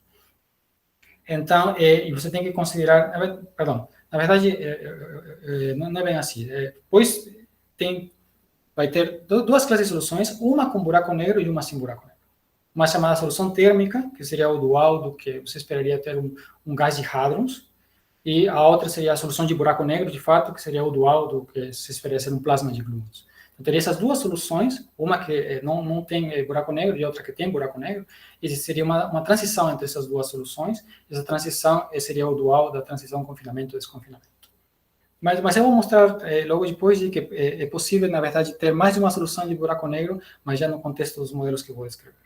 Então, e você tem que considerar... Perdão, na verdade, não é bem assim. Depois, vai ter duas classes de soluções, uma com buraco negro e uma sem buraco negro. Uma chamada solução térmica, que seria o dual do que você esperaria ter um gás de hadrons, e a outra seria a solução de buraco negro, de fato, que seria o dual do que se esperaria ser um plasma de gluons. Então, teria essas duas soluções, uma que não tem buraco negro e outra que tem buraco negro, e seria uma transição entre essas duas soluções. Essa transição seria o dual da transição confinamento e desconfinamento. Mas eu vou mostrar logo depois de que é possível, na verdade, ter mais de uma solução de buraco negro, mas já no contexto dos modelos que eu vou descrever.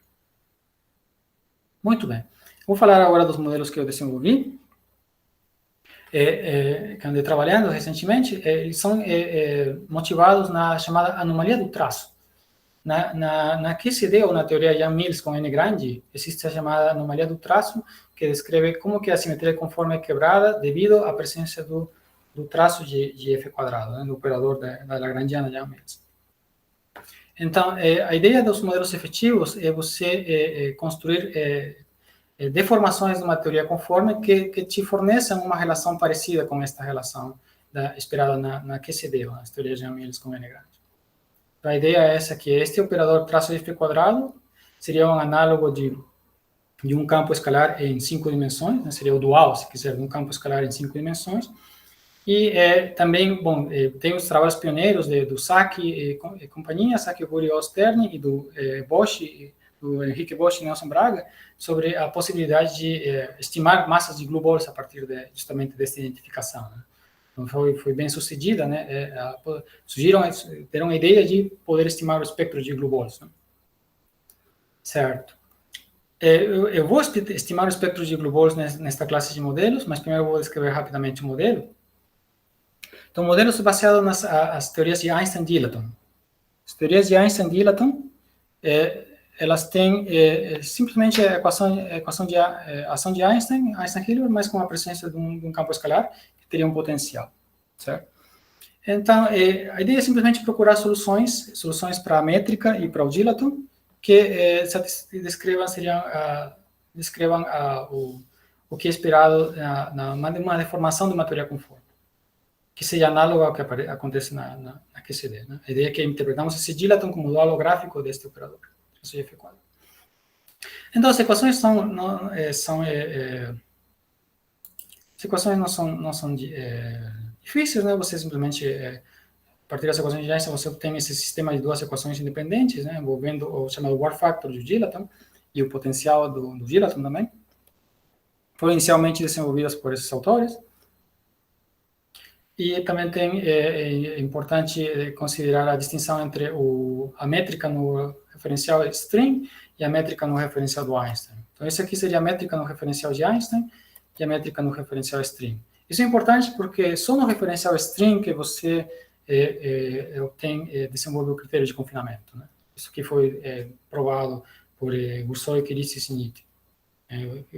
Muito bem. Vou falar agora dos modelos que eu desenvolvi, que andei trabalhando recentemente. Eles são motivados na chamada anomalia do traço. Na QCD, ou na teoria Yang-Mills com N grande, existe a chamada anomalia do traço, que descreve como que a simetria conforme é quebrada devido à presença do traço de F quadrado, né, do operador da Lagrangiana Yang-Mills. Então, a ideia dos modelos efetivos é você construir deformações de uma teoria conforme que te forneçam uma relação parecida com esta relação esperada na QCD, nas teorias de Yang-Mills com N grande. Então, a ideia é essa, que este operador traço de F quadrado seria um análogo de um campo escalar em 5 dimensões, né, seria o dual, se quiser, de um campo escalar em 5 dimensões. E também, bom, tem os trabalhos pioneiros do Sacchi e companhia, Sacchi, Guri e Osterni, e do Bosch, do Henrique Bosch e Nelson Braga, sobre a possibilidade de estimar massas de glue balls a partir justamente dessa identificação, né? Então, foi bem sucedida, né? Deram a ideia de poder estimar o espectro de glue balls, né? Certo. Eu vou estimar o espectro de glue balls nesta classe de modelos, mas primeiro eu vou descrever rapidamente o modelo. Então, o modelo é baseado nas teorias de Einstein-Dilaton. As teorias de Einstein-Dilaton, elas têm simplesmente a equação de ação de Einstein-Hilbert, mas com a presença de um campo escalar que teria um potencial, certo? Então, a ideia é simplesmente procurar soluções para a métrica e para o Dilaton, que descrevam o que é esperado numa deformação de uma teoria conforme, que seja análogo ao que acontece na QCD, né? A ideia é que interpretamos esse Dilaton como dual holográfico deste operador, traço de F4. Então, as equações não são difíceis, né? Você simplesmente, a partir das equações de Einstein, você obtém esse sistema de duas equações independentes, né? Envolvendo o chamado War Factor do Dilaton e o potencial do Dilaton também. Foram inicialmente desenvolvidas por esses autores. E também é importante considerar a distinção entre a métrica no referencial string e a métrica no referencial do Einstein. Então, essa aqui seria a métrica no referencial de Einstein e a métrica no referencial string. Isso é importante porque só no referencial string que você desenvolve o critério de confinamento, né? Isso que foi provado por Gursoy, Kiriss e Siniti.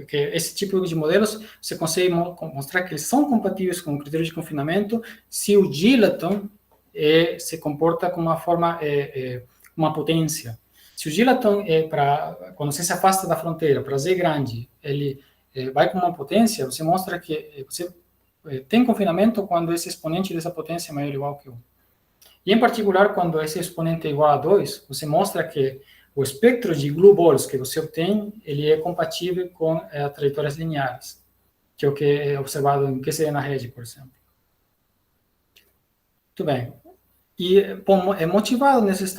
Que esse tipo de modelos, você consegue mostrar que eles são compatíveis com o critério de confinamento se o Dilaton se comporta com uma forma, uma potência. Se o Dilaton quando você se afasta da fronteira, para Z grande, ele vai com uma potência, você mostra que você tem confinamento quando esse exponente dessa potência é maior ou igual que 1. E, em particular, quando esse exponente é igual a 2, você mostra que o espectro de glue balls que você obtém, ele é compatível com trajetórias lineares, que é o que é observado em QCD na rede, por exemplo. Muito bem. E, bom, motivado nesses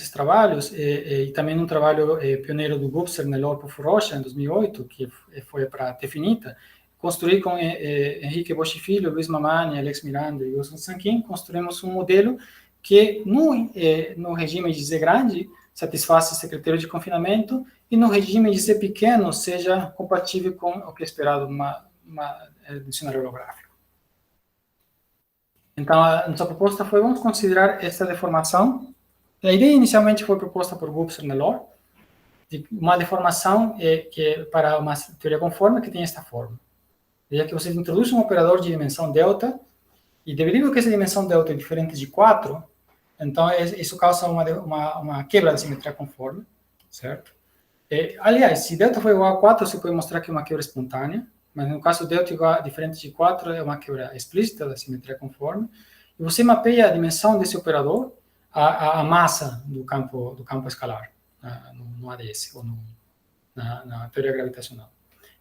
trabalhos, e também num trabalho pioneiro do Gubser, Nelor e Furocha, em 2008, que foi para T-finita, construí com Henrique Bosch Filho, Luiz Mamani, Alex Miranda e Wilson Sanquin, construímos um modelo que, no regime de Z grande, satisfaça esse critério de confinamento, e no regime de Z pequeno seja compatível com o que é esperado numa dicionário holográfico. Então, a nossa proposta foi, vamos considerar essa deformação A ideia inicialmente foi proposta por Wurzer Nelor, de uma deformação para uma teoria conforme que tem esta forma. É que você introduz um operador de dimensão delta, e devido a que essa dimensão delta é diferente de 4, então isso causa uma quebra da simetria conforme, certo? Aliás, se delta for igual a 4, você pode mostrar que é uma quebra espontânea, mas no caso delta igual diferente de 4 é uma quebra explícita da simetria conforme, e você mapeia a dimensão desse operador a massa do campo escalar, no ADS, ou na teoria gravitacional.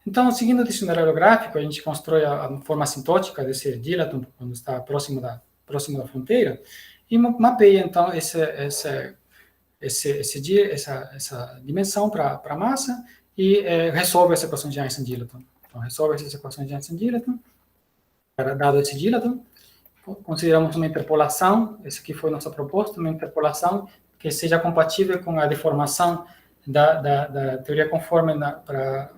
Então, seguindo o dicionário holográfico, a gente constrói a forma assintótica desse dílaton, quando está próximo da fronteira, e mapeia, então, essa dimensão para a massa e resolve essa equação de Einstein-Dilaton. Então, resolve essa equação de Einstein-Dilaton, dado esse dílaton, consideramos uma interpolação, essa aqui foi nossa proposta, uma interpolação que seja compatível com a deformação da teoria conforme para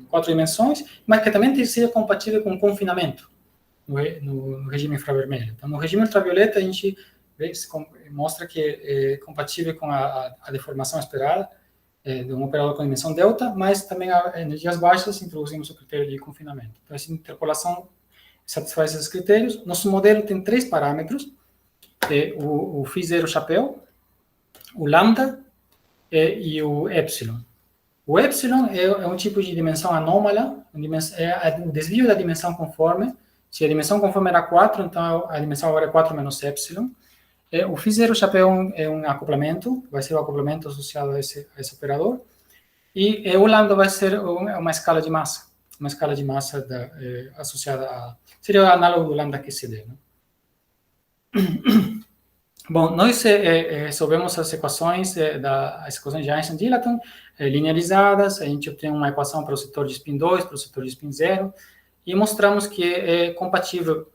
4 dimensões, mas que também seja compatível com o confinamento no regime infravermelho. Então, no regime ultravioleta, a gente mostra que é compatível com a deformação esperada de um operador com dimensão delta, mas também a energias baixas introduzimos o critério de confinamento. Então, essa interpolação satisfaz esses critérios. Nosso modelo tem 3 parâmetros, o φ0 chapéu, o lambda e o epsilon. O epsilon é um tipo de dimensão anômala, é o desvio da dimensão conforme. Se a dimensão conforme era 4, então a dimensão agora é 4 menos epsilon. O φ0 chapéu é um acoplamento, vai ser o acoplamento associado a esse operador. E o lambda vai ser uma escala de massa, associada a... Seria o análogo do lambda QCD, né? Bom, nós resolvemos as equações de Einstein-Dilaton linearizadas, a gente obtém uma equação para o setor de spin 2, para o setor de spin 0, e mostramos que é compatível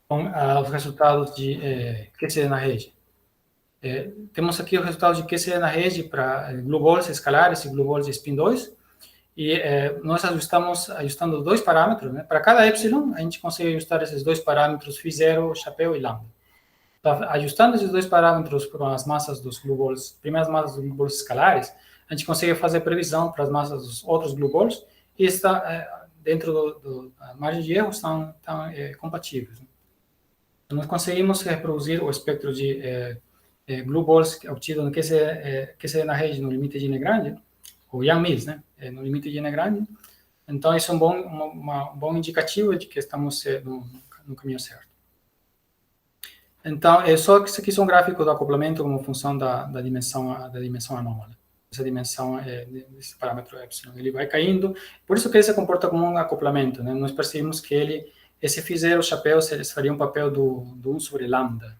com os resultados de QCD na rede. Temos aqui os resultados de QCD na rede para glue balls escalares e glue balls de spin 2, e nós ajustando 2 parâmetros, né? Para cada epsilon, a gente consegue ajustar esses 2 parâmetros, φ0, chapéu e lambda. Então, ajustando esses 2 parâmetros para as massas dos glue balls, primeiras massas dos glue balls escalares, a gente consegue fazer previsão para as massas dos outros glue balls, e está dentro da margem de erro, estão compatíveis. Então, nós conseguimos reproduzir o espectro de glue balls obtido no QCD na rede no limite de N grande, ou Yang-Mills, né? No limite de N grande. Então, isso é um bom indicativo de que estamos no caminho certo. Então, só que isso aqui é um gráfico do acoplamento como função da dimensão anômala. Essa dimensão desse parâmetro epsilon, ele vai caindo, por isso que ele se comporta como um acoplamento, né? Nós percebemos que esse φ0 chapéu faria um papel do 1 sobre lambda,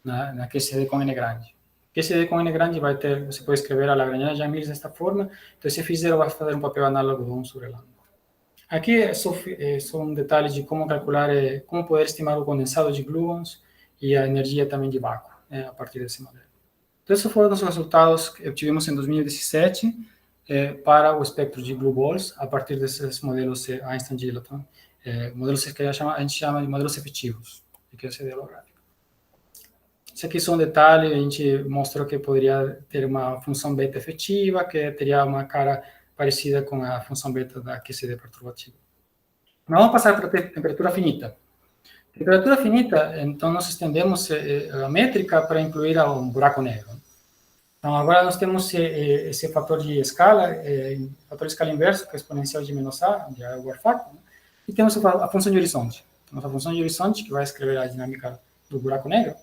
na QCD com N grande. QCD com N grande vai ter, você pode escrever a Lagrangiana de Yang-Mills desta forma, então esse φ0 vai fazer um papel análogo do 1 sobre lambda. Aqui é só um detalhe de como calcular, como poder estimar o condensado de gluons e a energia também de vácuo, a partir desse modelo. Então, esses foram os resultados que obtivemos em 2017 para o espectro de glue balls, a partir desses modelos Einstein-Dilaton, modelos que a gente chama de modelos efetivos, de QCD holográfico. Esse aqui só um detalhe, a gente mostrou que poderia ter uma função beta efetiva, que teria uma cara parecida com a função beta da QCD perturbativa. Mas vamos passar para a temperatura finita. Temperatura finita, então nós estendemos a métrica para incluir um buraco negro. Então agora nós temos esse fator de escala, fator de escala inverso, que é exponencial de menos A, de A igual a facto, né? E temos a função de horizonte. Temos a função de horizonte, que vai escrever a dinâmica do buraco negro.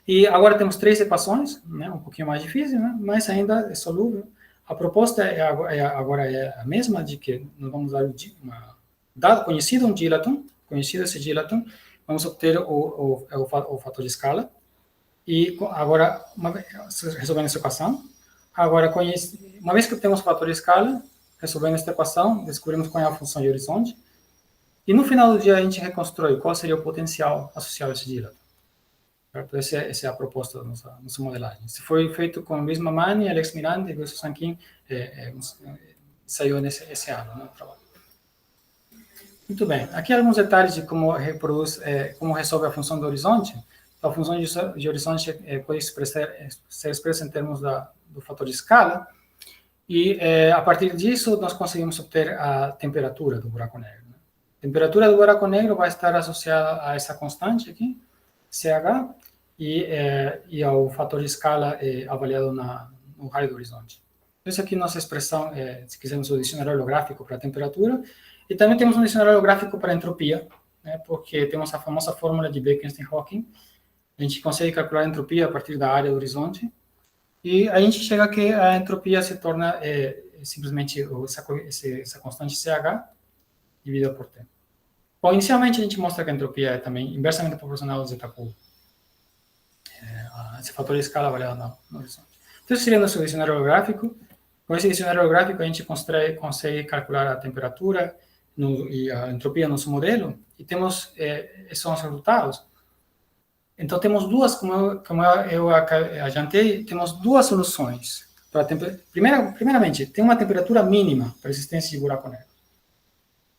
E agora temos 3 equações, né? Um pouquinho mais difícil, né? Mas ainda é solúvel. A proposta agora é a mesma, de que nós vamos dar dado conhecido um dílaton, conhecido esse dílaton, vamos obter o fator de escala. E agora, resolvendo essa equação, agora uma vez que obtemos o fator de escala, resolvendo essa equação, descobrimos qual é a função de horizonte. E no final do dia a gente reconstrói qual seria o potencial associado a esse dílaton. Essa é a proposta da nossa modelagem. Isso foi feito com Luiz Mamani, Alex Miranda e Wilson Sankin, saiu esse ano, né, o trabalho. Muito bem. Aqui alguns detalhes de como resolve a função do horizonte. a função de horizonte pode ser expressa em termos do fator de escala, e a partir disso nós conseguimos obter a temperatura do buraco negro. Né? A temperatura do buraco negro vai estar associada a essa constante aqui, CH, e ao fator de escala avaliado no raio do horizonte. Essa aqui é nossa expressão, se quisermos, o dicionário holográfico para a temperatura, e também temos um dicionário holográfico para a entropia, né, porque temos a famosa fórmula de Bekenstein-Hawking. A gente consegue calcular a entropia a partir da área do horizonte, e a gente chega que a entropia se torna simplesmente essa constante CH dividida por tempo. Bom, inicialmente a gente mostra que a entropia é também inversamente proporcional ao zeta cubo. Esse fator de escala avaliado no horizonte. Então, esse seria nosso dicionário holográfico. Com esse dicionário holográfico, a gente consegue calcular a temperatura e a entropia no nosso modelo, e temos esses são os resultados. Então, temos duas, como eu adiantei, temos duas soluções. Primeiramente, tem uma temperatura mínima para a existência de buraco negro.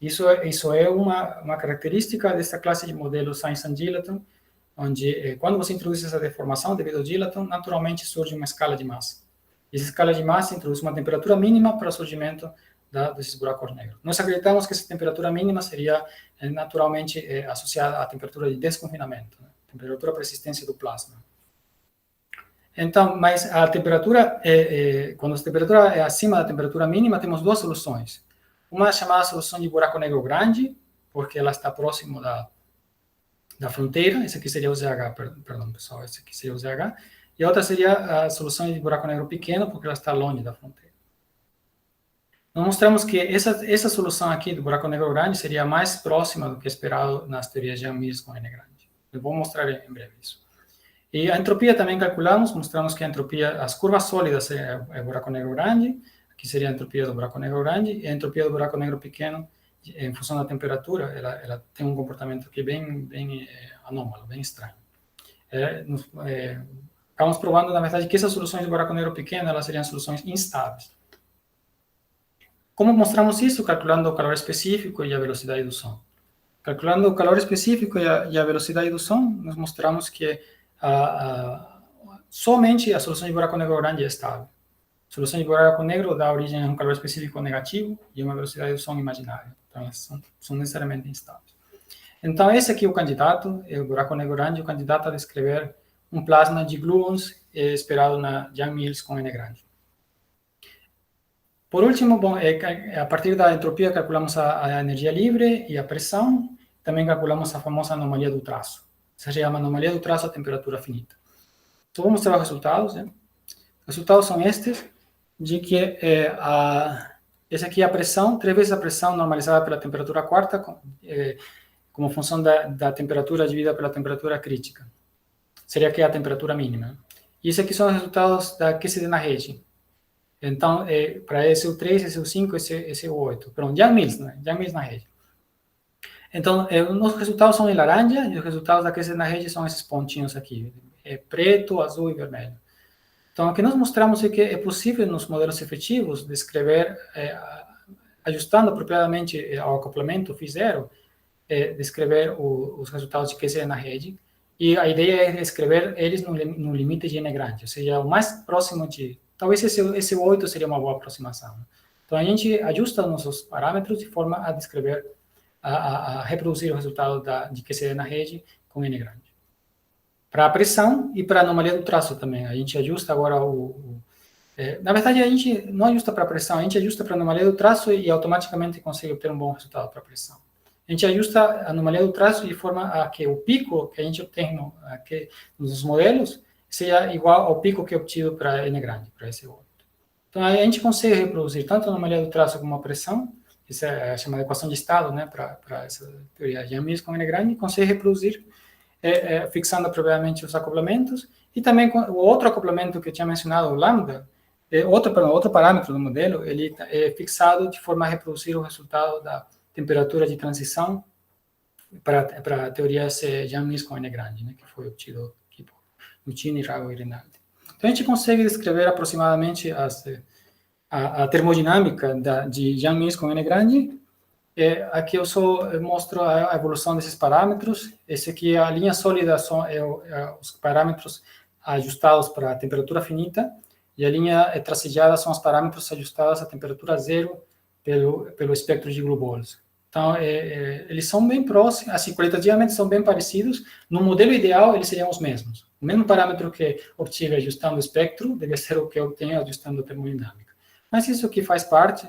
Isso é uma característica dessa classe de modelo Science-Dilaton, onde, quando você introduz essa deformação devido ao dilaton, naturalmente surge uma escala de massa. E essa escala de massa introduz uma temperatura mínima para o surgimento desses buracos negros. Nós acreditamos que essa temperatura mínima seria naturalmente associada à temperatura de desconfinamento, né? Temperatura para a existência do plasma. Então, mas a temperatura, quando a temperatura é acima da temperatura mínima, temos duas soluções. Uma é chamada solução de buraco negro grande, porque ela está próximo da fronteira. Esse aqui seria o ZH, perdão, pessoal, esse aqui seria o ZH. E a outra seria a solução de buraco negro pequeno, porque ela está longe da fronteira. Nós mostramos que essa solução aqui do buraco negro grande seria mais próxima do que esperado nas teorias de Yang-Mills com N grande. Eu vou mostrar em breve isso. E a entropia também calculamos, mostramos que a entropia, as curvas sólidas é buraco negro grande, aqui seria a entropia do buraco negro grande, e a entropia do buraco negro pequeno, em função da temperatura, ela tem um comportamento aqui bem anômalo, bem estranho. Acabamos provando, na verdade, que essas soluções do buraco negro pequeno, elas seriam soluções instáveis. Como mostramos isso? Calculando o calor específico e a velocidade do som. Calculando o calor específico e a velocidade do som, nós mostramos que somente a solução de buraco negro grande é estável. A solução de buraco negro dá origem a um calor específico negativo e uma velocidade do som imaginária. Então, são necessariamente instáveis. Então, esse aqui é o candidato, é o buraco negro grande, o candidato a descrever um plasma de gluons esperado na Yang-Mills com N grande. Por último, bom, a partir da entropia calculamos a energia livre e a pressão, também calculamos a famosa anomalia do traço. Essa se chama anomalia do traço a temperatura finita. Então, vou mostrar os resultados. Né? Os resultados são estes, de que essa aqui é a pressão, 3 vezes a pressão normalizada pela temperatura quarta, como função da temperatura dividida pela temperatura crítica. Seria aqui a temperatura mínima. E esses aqui são os resultados da QCD na rede. Então, para esse o 3, esse o 5, esse o 8. Pronto, Yang-Mills, né? Yang-Mills na rede. Então, os resultados são em laranja, e os resultados da QCD na rede são esses pontinhos aqui. Preto, azul e vermelho. Então, o que nós mostramos é que é possível, nos modelos efetivos, descrever, ajustando apropriadamente ao acoplamento φ0, descrever os resultados de QCD na rede. E a ideia é escrever eles no limite de N grande, ou seja, o mais próximo de... Talvez esse 8 seria uma boa aproximação. Então, a gente ajusta nossos parâmetros de forma a descrever, a reproduzir o resultado de QCD na rede com N grande. Para a pressão e para a anomalia do traço também. A gente ajusta agora na verdade, a gente não ajusta para a pressão, a gente ajusta para a anomalia do traço e automaticamente consegue obter um bom resultado para a pressão. A gente ajusta a anomalia do traço de forma a que o pico que a gente obtém nos modelos seja igual ao pico que é obtido para N grande, para esse 8. Então, a gente consegue reproduzir tanto a anomalia do traço como a pressão, isso é a chamada equação de estado, né, para essa teoria de Yang-Mills com N grande, e consegue reproduzir fixando apropriadamente os acoplamentos, e também o outro acoplamento que eu tinha mencionado, o lambda, outro parâmetro do modelo, ele é fixado de forma a reproduzir o resultado da temperatura de transição para a teoria Yang-Mills com N grande, né, que foi obtido aqui por Lucchini, Rago e Rinaldi. Então, a gente consegue descrever aproximadamente a termodinâmica de Yang-Mills com N grande Aqui eu mostro a evolução desses parâmetros. Esse aqui, a linha sólida, são os parâmetros ajustados para a temperatura finita, e a linha tracejada são os parâmetros ajustados à temperatura zero pelo espectro de Glubols. Então, eles são bem próximos, assim, qualitativamente são bem parecidos. No modelo ideal, eles seriam os mesmos. O mesmo parâmetro que obtive ajustando o espectro deve ser o que eu obtenho ajustando a termodinâmica. Mas isso que faz parte,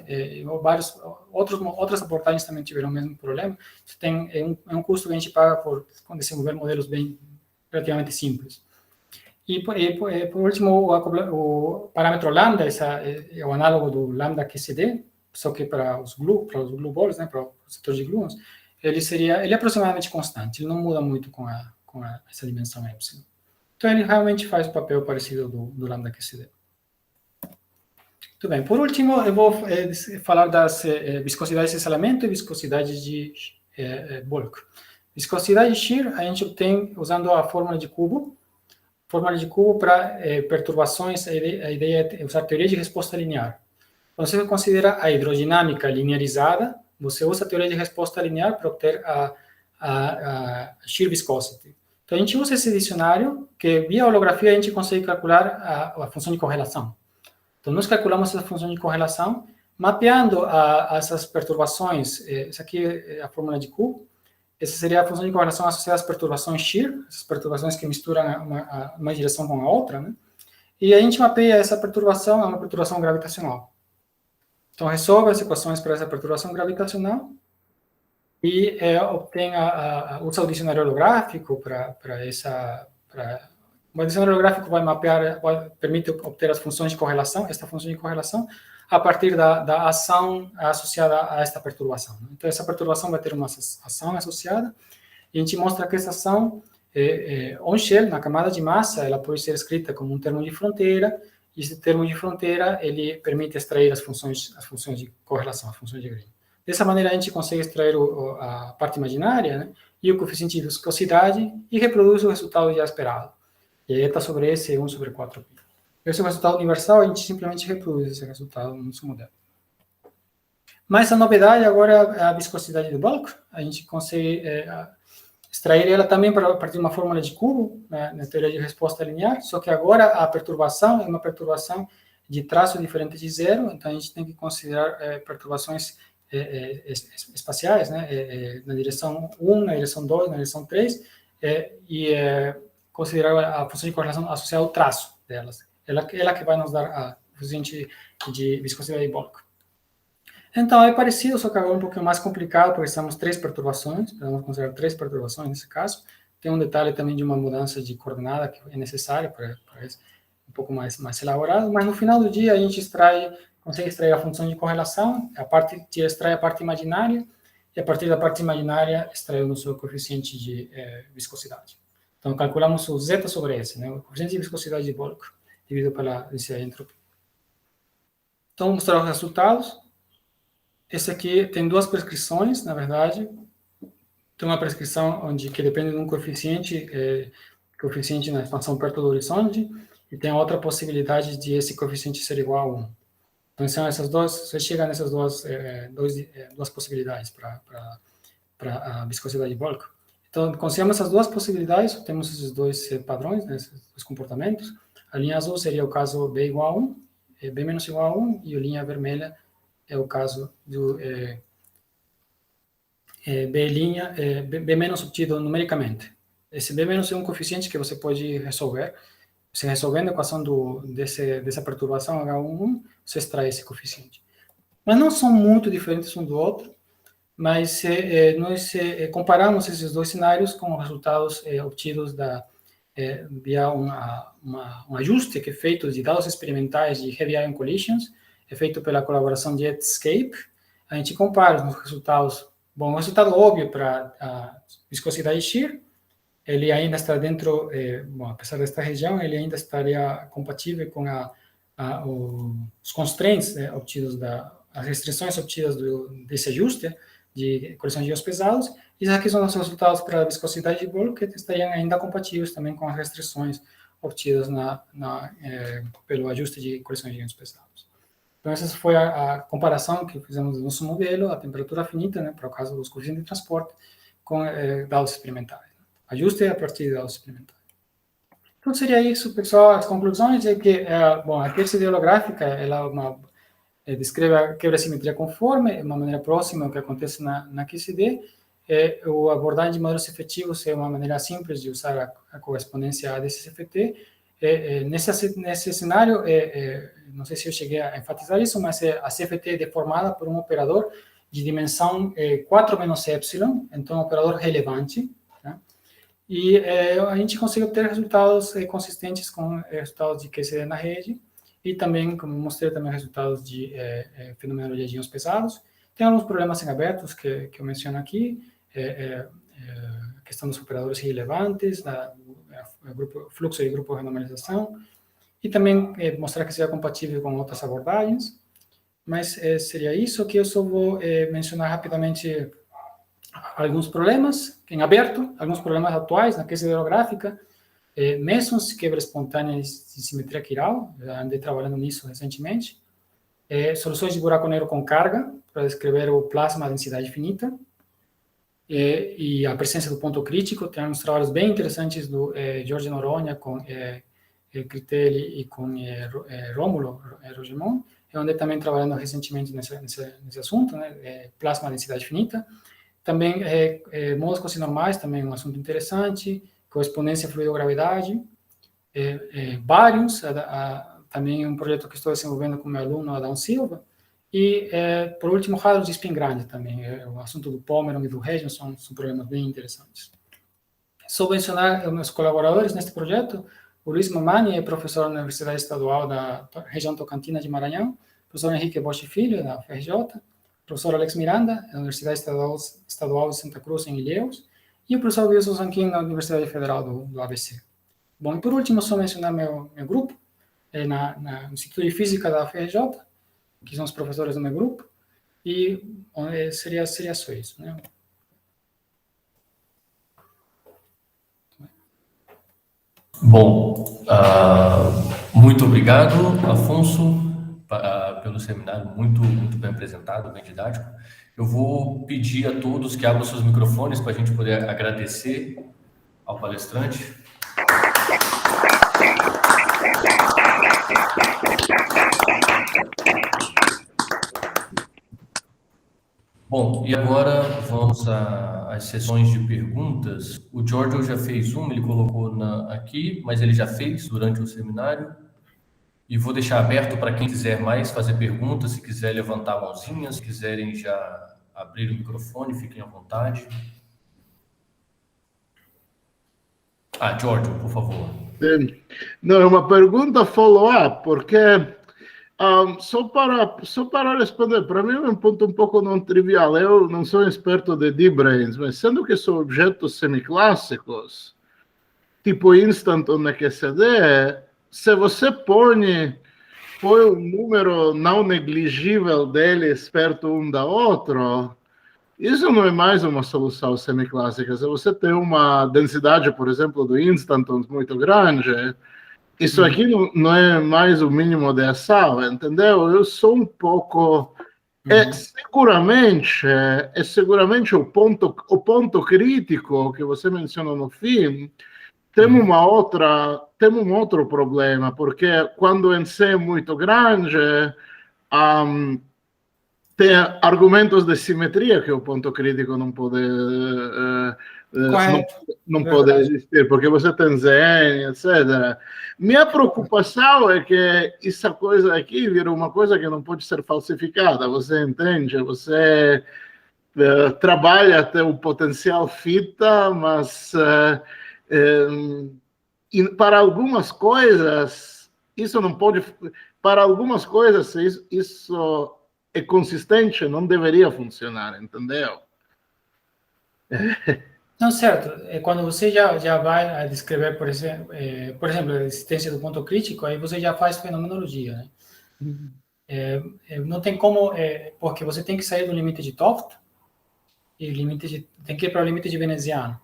outras abordagens também tiveram o mesmo problema. Isso é um custo que a gente paga por desenvolver modelos relativamente simples. E, por último, o parâmetro lambda, é o análogo do lambda QCD, só que para os glue balls, né, para o setor de gluons, ele é aproximadamente constante, ele não muda muito com essa dimensão epsilon. Então, ele realmente faz o papel parecido do lambda QCD. Muito bem. Por último, eu vou falar das viscosidades de selamento e viscosidade de bulk. Viscosidade de shear, a gente obtém usando a fórmula de cubo. Fórmula de cubo para perturbações, a ideia é usar teoria de resposta linear. Quando você considera a hidrodinâmica linearizada, você usa a teoria de resposta linear para obter a shear viscosity. Então, a gente usa esse dicionário, que via holografia a gente consegue calcular a função de correlação. Então, nós calculamos essa função de correlação, mapeando essas perturbações. Essa aqui é a fórmula de cubo. Essa seria a função de correlação associada às perturbações shear, essas perturbações que misturam uma direção com a outra, né? E a gente mapeia essa perturbação a uma perturbação gravitacional. Então, resolve as equações para essa perturbação gravitacional e usa o dicionário holográfico para essa... O dicionário holográfico vai mapear, permite obter as funções de correlação, esta função de correlação, a partir da ação associada a esta perturbação. Então, essa perturbação vai ter uma ação associada, e a gente mostra que essa ação, on-shell, na camada de massa, ela pode ser escrita como um termo de fronteira, e esse termo de fronteira, ele permite extrair as funções de correlação, as funções de Green. Dessa maneira, a gente consegue extrair a parte imaginária, né, e o coeficiente de viscosidade, e reproduz o resultado já esperado. E aí está sobre esse 1 sobre 4π. Esse é o resultado universal, a gente simplesmente reproduz esse resultado no nosso modelo. Mas a novidade agora é a viscosidade do bulk. A gente consegue extrair ela também a partir de uma fórmula de cubo, né, na teoria de resposta linear, só que agora a perturbação é uma perturbação de traço diferente de zero, então a gente tem que considerar perturbações espaciais, né, na direção 1, na direção 2, na direção 3, considerar a função de correlação associada ao traço delas. Ela que vai nos dar a coeficiente de viscosidade de bulk. Então, é parecido, só que agora é um pouquinho mais complicado, porque temos 3 perturbações, vamos considerar 3 perturbações nesse caso. Tem um detalhe também de uma mudança de coordenada que é necessária para um pouco mais elaborado, mas no final do dia a gente consegue extrair a função de correlação, extrai a parte imaginária, e a partir da parte imaginária extrai o nosso coeficiente de viscosidade. Então, calculamos o zeta sobre S, né, o coeficiente de viscosidade de bulk, dividido pela densidade de entropia. Então, vou mostrar os resultados. Esse aqui tem 2 prescrições, na verdade. Tem uma prescrição que depende de um coeficiente na expansão perto do horizonte, e tem a outra possibilidade de esse coeficiente ser igual a 1. Então, são essas duas, você chega nessas duas possibilidades para a viscosidade de bulk. Então, consideramos essas 2 possibilidades, temos esses 2 padrões, né, esses 2 comportamentos. A linha azul seria o caso B igual a 1, B menos igual a 1, e a linha vermelha é o caso do B menos obtido numericamente. Esse B menos é um coeficiente que você pode resolver. Você resolvendo a equação dessa perturbação H11, você extrai esse coeficiente. Mas não são muito diferentes um do outro, mas nós comparamos esses 2 cenários com os resultados obtidos via um ajuste que é feito de dados experimentais de heavy ion collisions, é feito pela colaboração de Jetscape. A gente compara os resultados. Bom, o resultado óbvio para a viscosidade shear, ele ainda está dentro, apesar desta região, ele ainda estaria compatível com os constraints obtidos, as restrições obtidas desse ajuste de colisão de íons pesados, e aqui são os resultados para a viscosidade de bulk, que estariam ainda compatíveis também com as restrições obtidas pelo ajuste de colisão de íons pesados. Então, essa foi a comparação que fizemos do nosso modelo, a temperatura finita, né, para o caso dos coeficientes de transporte, com dados experimentais. Ajuste a partir de dados experimentais. Então, seria isso, pessoal. As conclusões é que, bom, a QCD holográfica, ela descreve a quebra-simetria conforme, de uma maneira próxima ao que acontece na QCD. A abordagem de modelos efetivos é uma maneira simples de usar a correspondência ADS-CFT. Nesse cenário, não sei se eu cheguei a enfatizar isso, mas a CFT é deformada por um operador de dimensão 4 menos epsilon, então um operador relevante, tá? E a gente conseguiu ter resultados consistentes com resultados de QCD na rede, e também, como mostrei, também resultados de fenomenologia de íons pesados. Tem alguns problemas em abertos que eu menciono aqui, a questão dos operadores irrelevantes, fluxo de grupo de renormalização, e também mostrar que seja compatível com outras abordagens. Mas seria isso que eu só vou mencionar rapidamente alguns problemas em aberto, alguns problemas atuais na QCD holográfica, mesons quebra espontânea de simetria quiral, já andei trabalhando nisso recentemente, soluções de buraco negro com carga, para descrever o plasma à densidade finita, e a presença do ponto crítico. Tem uns trabalhos bem interessantes do Jorge Noronha com Critelli e com Rômulo Rogemont, onde também trabalhando recentemente nesse assunto, né, plasma à densidade finita. Também modos cosinormais, também um assunto interessante, correspondência fluido-gravidade, baryons, também um projeto que estou desenvolvendo com meu aluno Adão Silva, e, por último, radros de spin grande também. O assunto do Pomeroy e do Region são problemas bem interessantes. Só mencionar meus colaboradores neste projeto. O Luiz Mamani é professor na Universidade Estadual da região Tocantina de Maranhão, professor Henrique Bosch Filho, da FRJ, professor Alex Miranda, da Universidade Estadual de Santa Cruz, em Ilhéus, e o professor Wilson Zanquim, da Universidade Federal do ABC. Bom, e por último, só mencionar meu grupo, no Instituto de Física da FRJ, que são os professores do meu grupo, e seria só isso, né? Bom, muito obrigado, Afonso, pelo seminário muito bem apresentado, bem didático. Eu vou pedir a todos que abram seus microfones para a gente poder agradecer ao palestrante. Bom, e agora vamos às sessões de perguntas. O Giorgio já fez uma, ele colocou aqui, mas ele já fez durante o seminário. E vou deixar aberto para quem quiser mais fazer perguntas, se quiser levantar a mãozinha, se quiserem já abrir o microfone, fiquem à vontade. Giorgio, por favor. Não, é uma pergunta follow-up, porque só para responder, para mim é um ponto um pouco não trivial. Eu não sou experto de D-Brains, mas sendo que são objetos semiclássicos, tipo instanton na QCD, se você põe um número não negligível deles perto um da outra, isso não é mais uma solução semiclássica. Se você tem uma densidade, por exemplo, do instantons muito grande, isso aqui não é mais o mínimo de ação, entendeu? Eu sou um pouco... seguramente o ponto crítico que você mencionou no fim, temos um outro problema, porque quando em C é muito grande, tem argumentos de simetria que o ponto crítico não pode existir, porque você tem Zn, etc. Minha preocupação é que essa coisa aqui vira uma coisa que não pode ser falsificada, você entende? Você trabalha até o potencial fita, mas para algumas coisas, isso não pode... Para algumas coisas, isso é consistente, não deveria funcionar, entendeu? Não, certo. Quando você já vai descrever, por exemplo, a existência do ponto crítico, aí você já faz fenomenologia, né? Não tem como, porque você tem que sair do limite de Toft e tem que ir para o limite de veneziano.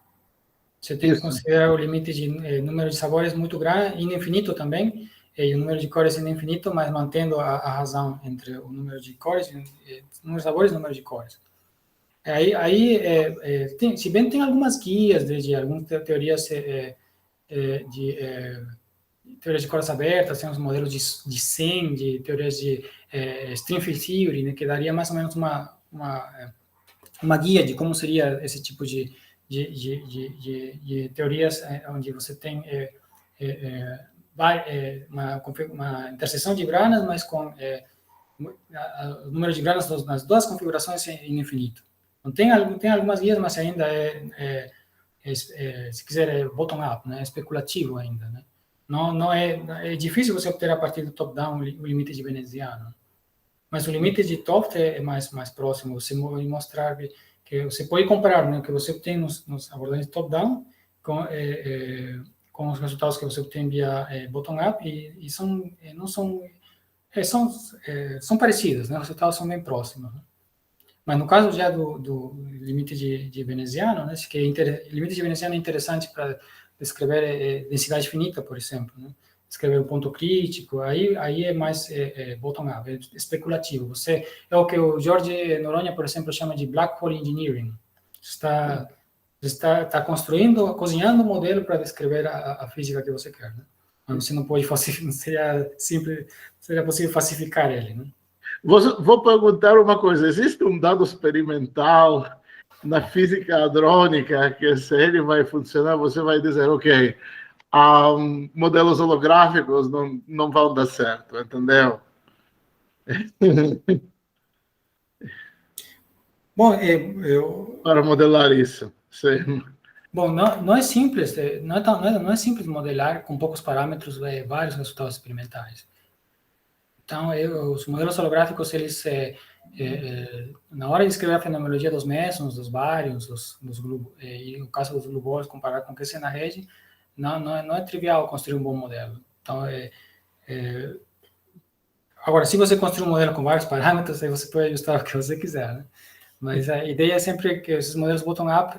Você tem que considerar o limite de número de sabores muito grande, infinito também, e o número de cores sendo infinito, mas mantendo a razão entre o número de cores, número de sabores e número de cores. Se bem tem algumas guias de algumas teorias teorias de cores abertas, tem os modelos de Sen, de teorias de string field theory, né, que daria mais ou menos uma guia de como seria esse tipo de teorias onde você tem uma interseção de granas, mas com o número de granas nas duas configurações é infinito. Então, tem algumas guias, mas ainda se quiser, é bottom-up, né? É especulativo ainda, né? Não é difícil você obter a partir do top-down o limite de veneziano, mas o limite de Toft é mais próximo. Você mostrar que você pode comparar, né, o que você obtém nos abordagens top-down com os resultados que você obtém via bottom-up e são parecidos, né? Os resultados são bem próximos, né? Mas no caso já do limite de veneziano, né, que limite de veneziano é interessante para descrever densidade finita, por exemplo, né? Descrever o ponto crítico, aí é mais bottom-up, é especulativo. É o que o Jorge Noronha, por exemplo, chama de black hole engineering. Está construindo, cozinhando um modelo para descrever a física que você quer, né? Mas você não pode falsificar, seria possível falsificar ele, né? Vou perguntar uma coisa: existe um dado experimental na física hadrônica que, se ele vai funcionar, você vai dizer, ok, modelos holográficos não vão dar certo, entendeu? Bom, para modelar isso, sim. Bom, não é simples, não é simples modelar com poucos parâmetros vários resultados experimentais. Então, os modelos holográficos, eles, na hora de escrever a fenomenologia dos mesons, dos bárions, dos globos, e no caso dos glubosos, comparar com o que é na rede, não é trivial construir um bom modelo. Então, agora, se você construir um modelo com vários parâmetros, aí você pode ajustar o que você quiser, né? Mas a ideia é sempre que esses modelos bottom-up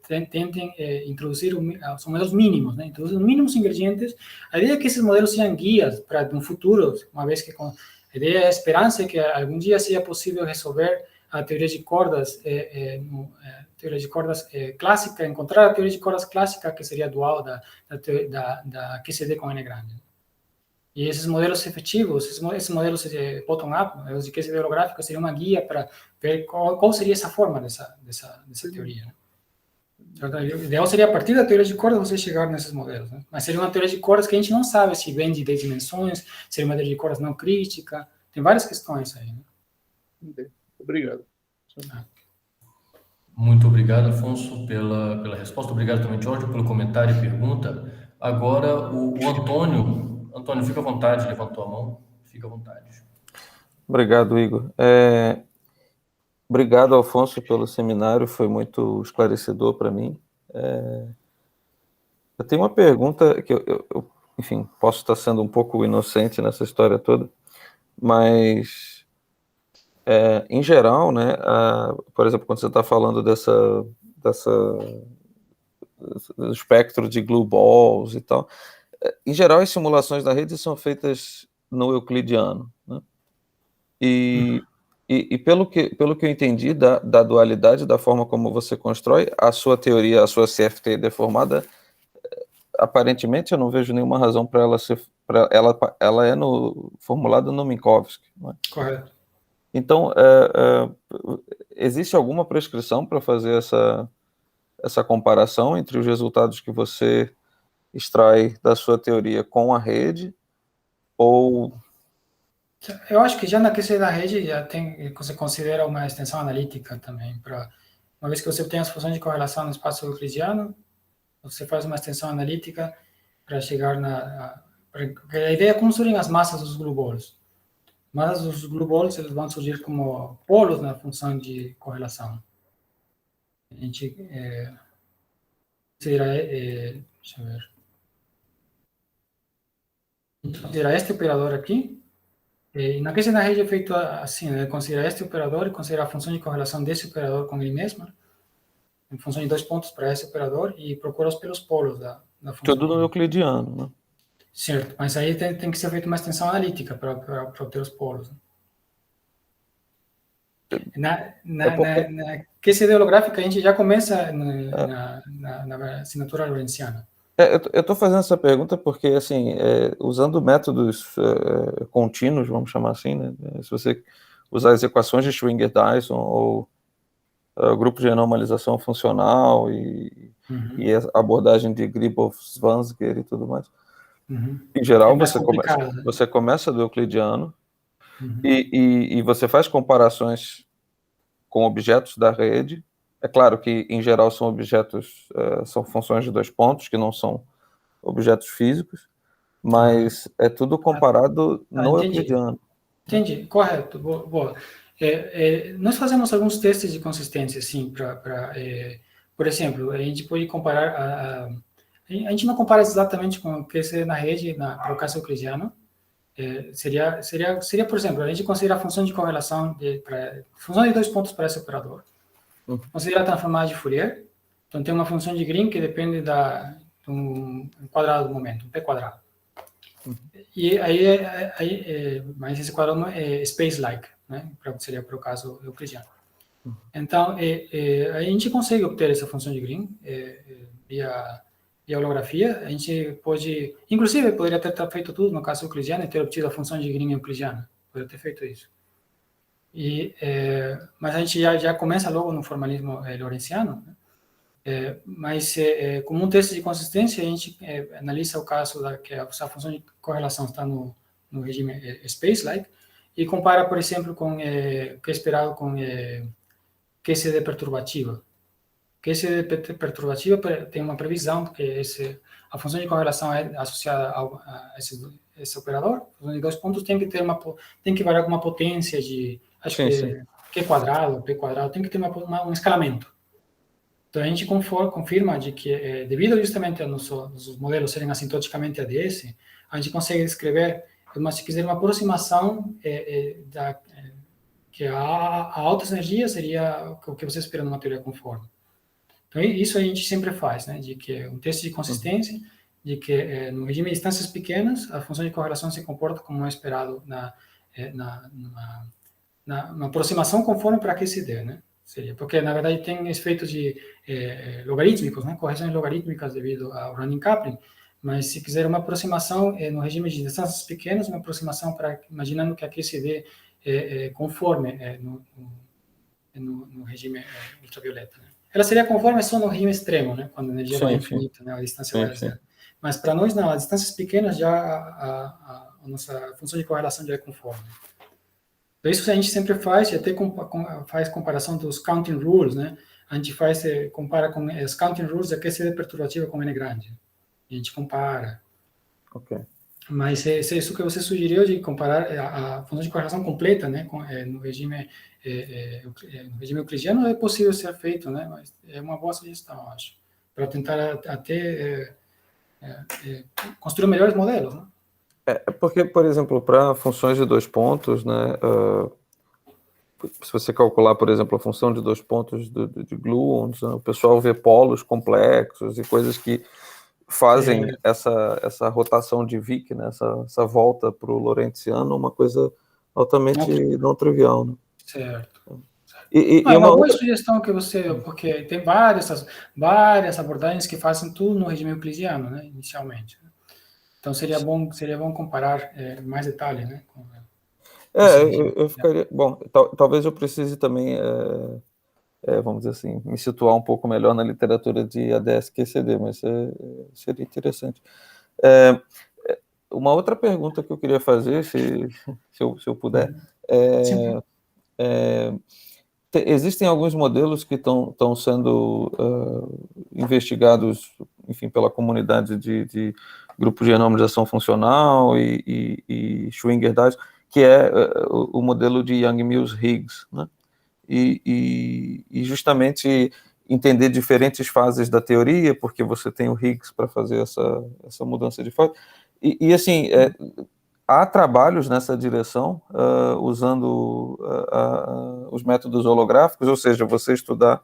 tentem introduzir os modelos mínimos, né? Introduzir os mínimos ingredientes. A ideia é que esses modelos sejam guias para um futuro, uma vez que a ideia, a esperança é que algum dia seja possível resolver a teoria de cordas, clássica, encontrar a teoria de cordas clássica que seria dual da QCD com N grande. E esses modelos efetivos, esses modelos bottom-up, os de QCD holográfico, seria uma guia para ver qual seria essa forma dessa teoria, né? Então, o ideal seria, a partir da teoria de cordas, você chegar nesses modelos, né? Mas seria uma teoria de cordas que a gente não sabe se vem de 10 dimensões, seria uma teoria de cordas não crítica, tem várias questões aí, né? Obrigado. Muito obrigado, Afonso, pela resposta. Obrigado também, Jorge, pelo comentário e pergunta. Agora, o Antônio. Antônio, fica à vontade, levantou a mão. Fica à vontade. Obrigado, Igor. Obrigado, Afonso, pelo seminário, foi muito esclarecedor para mim. Eu tenho uma pergunta que eu, enfim, posso estar sendo um pouco inocente nessa história toda, mas, em geral, né, por exemplo, quando você está falando do espectro de glue balls e tal, em geral, as simulações da rede são feitas no euclidiano, né? E pelo que eu entendi da dualidade, da forma como você constrói, a sua teoria, a sua CFT deformada, aparentemente eu não vejo nenhuma razão para ela ser... ela é formulada no Minkowski, não é? Correto. Então, existe alguma prescrição para fazer essa comparação entre os resultados que você extrai da sua teoria com a rede, ou... Eu acho que já na questão da rede você considera uma extensão analítica também, uma vez que você tem as funções de correlação no espaço euclidiano, você faz uma extensão analítica para chegar porque a ideia é como surgem as massas dos glue balls. Mas os glue balls, eles vão surgir como polos na função de correlação. A gente considera, deixa eu ver. Considera este operador aqui, e na questão da rede é feito assim, né? Considera este operador e considera a função de correlação desse operador com ele mesmo, em função de 2 pontos para esse operador, e procura pelos polos da função. Tudo no euclidiano, né? Certo, mas aí tem que ser feita uma extensão analítica para obter os polos. Na QCD holográfica, a gente já começa na assinatura lorentziana. Eu estou fazendo essa pergunta porque, assim, usando métodos contínuos, vamos chamar assim, né? Se você usar as equações de Schwinger-Dyson ou grupo de normalização funcional e a abordagem de Gribov-Zwanziger e tudo mais, em geral, você começa do euclidiano e você faz comparações com objetos da rede. É claro que, em geral, são objetos, são funções de 2 pontos, que não são objetos físicos, mas é tudo comparado no euclidiano. Entendi, correto, boa. Nós fazemos alguns testes de consistência, assim, por exemplo, a gente pode comparar, a gente não compara exatamente com o que é na rede, para o caso euclidiano. Seria, por exemplo, a gente considera a função de correlação, função de 2 pontos para esse operador. Considera a transformada de Fourier. Então, tem uma função de Green que depende de um quadrado do momento, um P quadrado. E mas esse quadrado é space-like, né? Seria para o caso euclidiano. Então, a gente consegue obter essa função de Green via holografia. A gente pode, inclusive, poderia ter feito tudo no caso euclidiano e ter obtido a função de Green euclidiana. Poderia ter feito isso. Mas a gente já começa logo no formalismo lorentziano, né? Mas como um teste de consistência, a gente analisa o caso que a função de correlação está no regime space-like e compara, por exemplo, com o que é esperado com QCD perturbativa. QCD perturbativa tem uma previsão que a função de correlação é associada a esse operador. A função de 2 pontos tem que variar com uma potência de, acho que Q quadrado, P quadrado, tem que ter um escalamento. Então, a gente confirma de que, devido justamente a nossos modelos serem assintoticamente ADS, a gente consegue descrever, se quiser, uma aproximação que a altas energias seria o que você espera numa teoria conforme. Então, isso a gente sempre faz, né? De que um teste de consistência, de que no regime de distâncias pequenas, a função de correlação se comporta como é esperado na aproximação conforme para QCD, né? Seria, porque, na verdade, tem efeitos logarítmicos, né? Correções logarítmicas devido ao running coupling, mas se quiser uma aproximação no regime de distâncias pequenas, uma aproximação imaginando que a QCD é conforme no regime ultravioleta, né? Ela seria conforme só no regime extremo, né? Quando a energia vai infinita, né? A distância vai a zero. Mas para nós, não, as distâncias pequenas já a nossa função de correlação já é conforme. Então, isso a gente sempre faz, e até faz comparação dos counting rules, né? A gente compara com as counting rules da QCD perturbativa com N grande. A gente compara. Ok. Mas isso que você sugeriu de comparar a função de correlação completa, né? No regime euclidiano é possível ser feito, né? Mas é uma boa sugestão, acho, para tentar até construir melhores modelos, né? Porque, por exemplo, para funções de 2 pontos, né, se você calcular, por exemplo, a função de 2 pontos de gluons, né, o pessoal vê polos complexos e coisas que fazem essa rotação de Wick, né, essa volta para o lorentziano, uma coisa altamente não trivial, né? Certo. É uma boa sugestão que porque tem várias abordagens que fazem tudo no regime euclidiano, né, inicialmente. Então, seria bom comparar mais detalhe, né? Eu ficaria... Bom, talvez eu precise também, vamos dizer assim, me situar um pouco melhor na literatura de ADS-QCD, mas seria interessante. Uma outra pergunta que eu queria fazer, se eu puder, existem alguns modelos que estão sendo investigados, enfim, pela comunidade de grupos de normalização funcional e Schwinger-Dyson, que é o modelo de Yang-Mills-Higgs, né? E justamente entender diferentes fases da teoria, porque você tem o Higgs para fazer essa mudança de fase. E assim, há trabalhos nessa direção, usando os métodos holográficos, ou seja, você estudar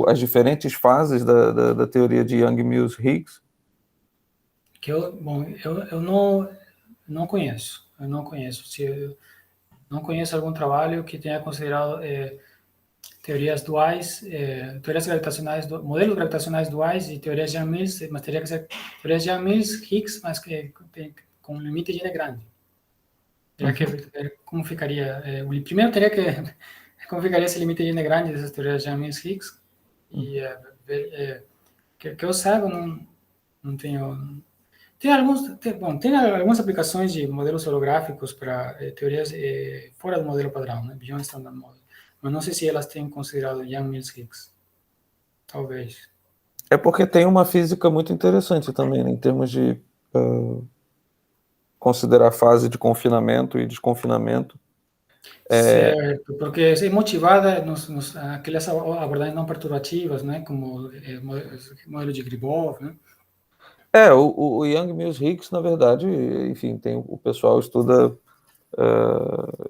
as diferentes fases da teoria de Yang-Mills-Higgs. eu não conheço. Eu não conheço. Se eu não conheço algum trabalho que tenha considerado teorias duais, teorias gravitacionais, modelos gravitacionais duais e teorias de Yang-Mills, mas teria que ser teorias de Yang-Mills, Higgs, mas com um limite de n grande. Teria que ver como ficaria. Primeiro teria que como ficaria esse limite de n grande dessas teorias de Yang-Mills, Higgs e que eu saiba não tenho. Tem algumas aplicações de modelos holográficos para teorias fora do modelo padrão, né? Beyond Standard Model. Mas não sei se elas têm considerado Yang-Mills Higgs. Talvez. É porque tem uma física muito interessante também, né, em termos de considerar a fase de confinamento e desconfinamento. Certo, porque é motivada aquelas abordagens não perturbativas, né? Como modelo de Gribov, né? O Yang-Mills Higgs, na verdade, enfim, o pessoal estuda,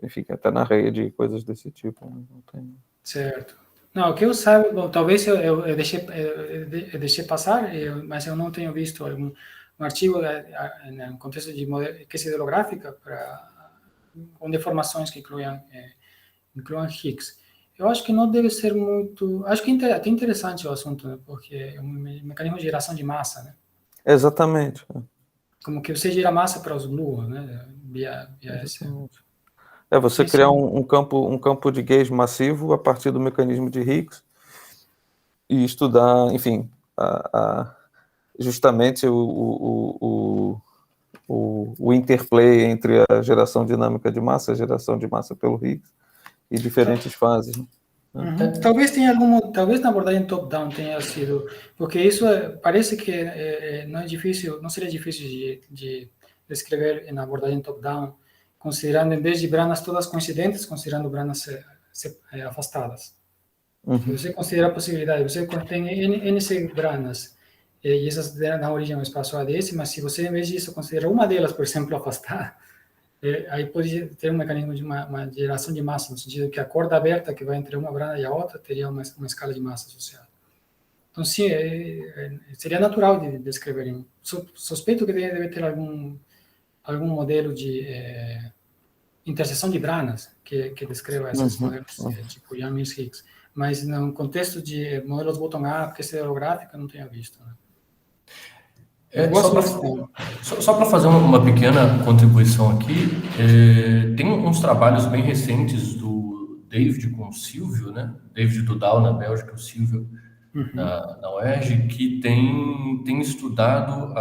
enfim, até na rede, coisas desse tipo. Né? Não tem... Certo. Não, o que eu saiba, bom, talvez eu deixei passar, mas eu não tenho visto um artigo no contexto de aquecida holográfica com deformações que incluam Higgs. Eu acho que não deve ser muito... Acho que é até interessante o assunto, né? Porque é um mecanismo de geração de massa, né? Exatamente. Como que você gera massa para os gluons, né? Via você criar um campo de gauge massivo a partir do mecanismo de Higgs e estudar, enfim, justamente o interplay entre a geração dinâmica de massa, a geração de massa pelo Higgs e diferentes fases. Né? Talvez na abordagem top-down tenha sido, porque isso parece que não seria difícil de descrever na abordagem top-down, considerando, em vez de branas todas coincidentes, considerando branas afastadas. Se você considera a possibilidade, você tem N branas, e essas dão origem ao espaço ADS, mas se você, em vez disso, considera uma delas, por exemplo, afastada, aí pode ter um mecanismo de uma geração de massa, no sentido que a corda aberta que vai entre uma brana e a outra teria uma escala de massa associada. Então, sim, seria natural de descrever. Suspeito que deve ter algum modelo de interseção de branas que descreva esses modelos, tipo Yang-Mills Higgs. Mas no contexto de modelos bottom-up, que é holográfica, não tenho visto. Né? Só para fazer uma pequena contribuição aqui, tem uns trabalhos bem recentes do David com o Silvio, né? David Dudal na Bélgica, o Silvio na UERJ, que tem estudado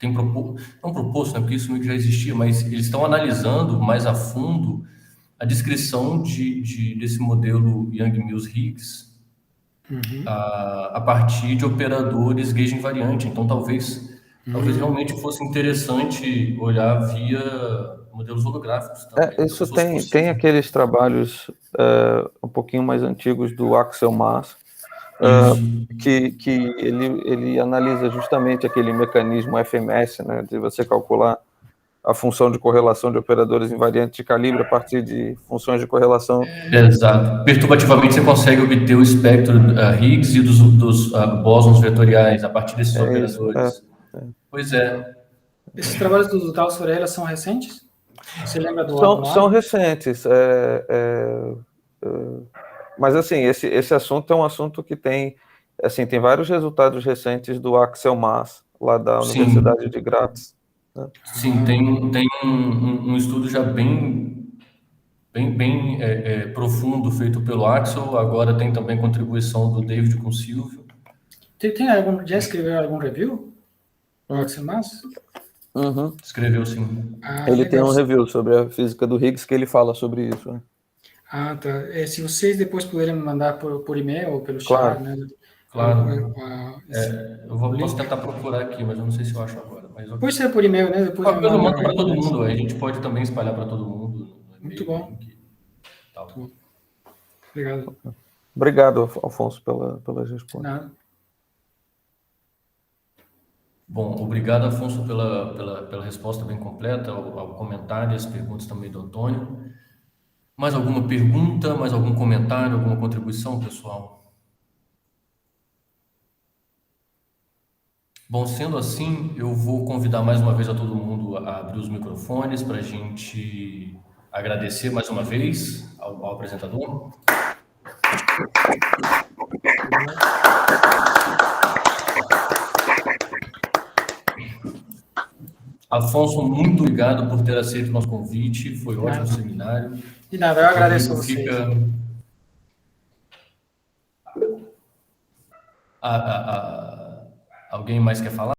não proposto, né, porque isso meio que já existia, mas eles estão analisando mais a fundo a descrição desse modelo Yang-Mills Higgs a partir de operadores gauge invariante. Então, talvez realmente fosse interessante olhar via modelos holográficos também. Isso tem aqueles trabalhos um pouquinho mais antigos do Axel Maas, que ele analisa justamente aquele mecanismo FMS, né, de você calcular a função de correlação de operadores invariantes de calibre a partir de funções de correlação. Exato. Perturbativamente você consegue obter o espectro Higgs e dos bósons vetoriais a partir desses operadores. Pois é. Esses trabalhos do Dudal sobre elas são recentes? Você lembra do São recentes. Mas, assim, esse assunto é um assunto que tem vários resultados recentes do Axel Maas, lá da Universidade de Graz. Né? Sim, tem um estudo já bem profundo feito pelo Axel, agora tem também contribuição do David com o Silvio. Já escreveu algum review? O Axel Maas? Escreveu, sim. Ele tem um review sobre a física do Higgs que ele fala sobre isso. Né? Tá. Se vocês depois puderem me mandar por e-mail ou pelo chat, né? Claro. Posso tentar procurar aqui, mas eu não sei se eu acho agora. Pode ser por e-mail, né? Depois eu mando para todo mundo. A gente pode também espalhar para todo mundo. Muito bom. Obrigado. Obrigado, Afonso, pelas respostas. Nada. Bom, obrigado, Afonso, pela resposta bem completa, ao comentário e as perguntas também do Antônio. Mais alguma pergunta, mais algum comentário, alguma contribuição, pessoal? Bom, sendo assim, eu vou convidar mais uma vez a todo mundo a abrir os microfones para a gente agradecer mais uma vez ao apresentador. Afonso, muito obrigado por ter aceito o nosso convite, foi ótimo o seminário. De nada, eu agradeço a vocês. Fica... Alguém mais quer falar?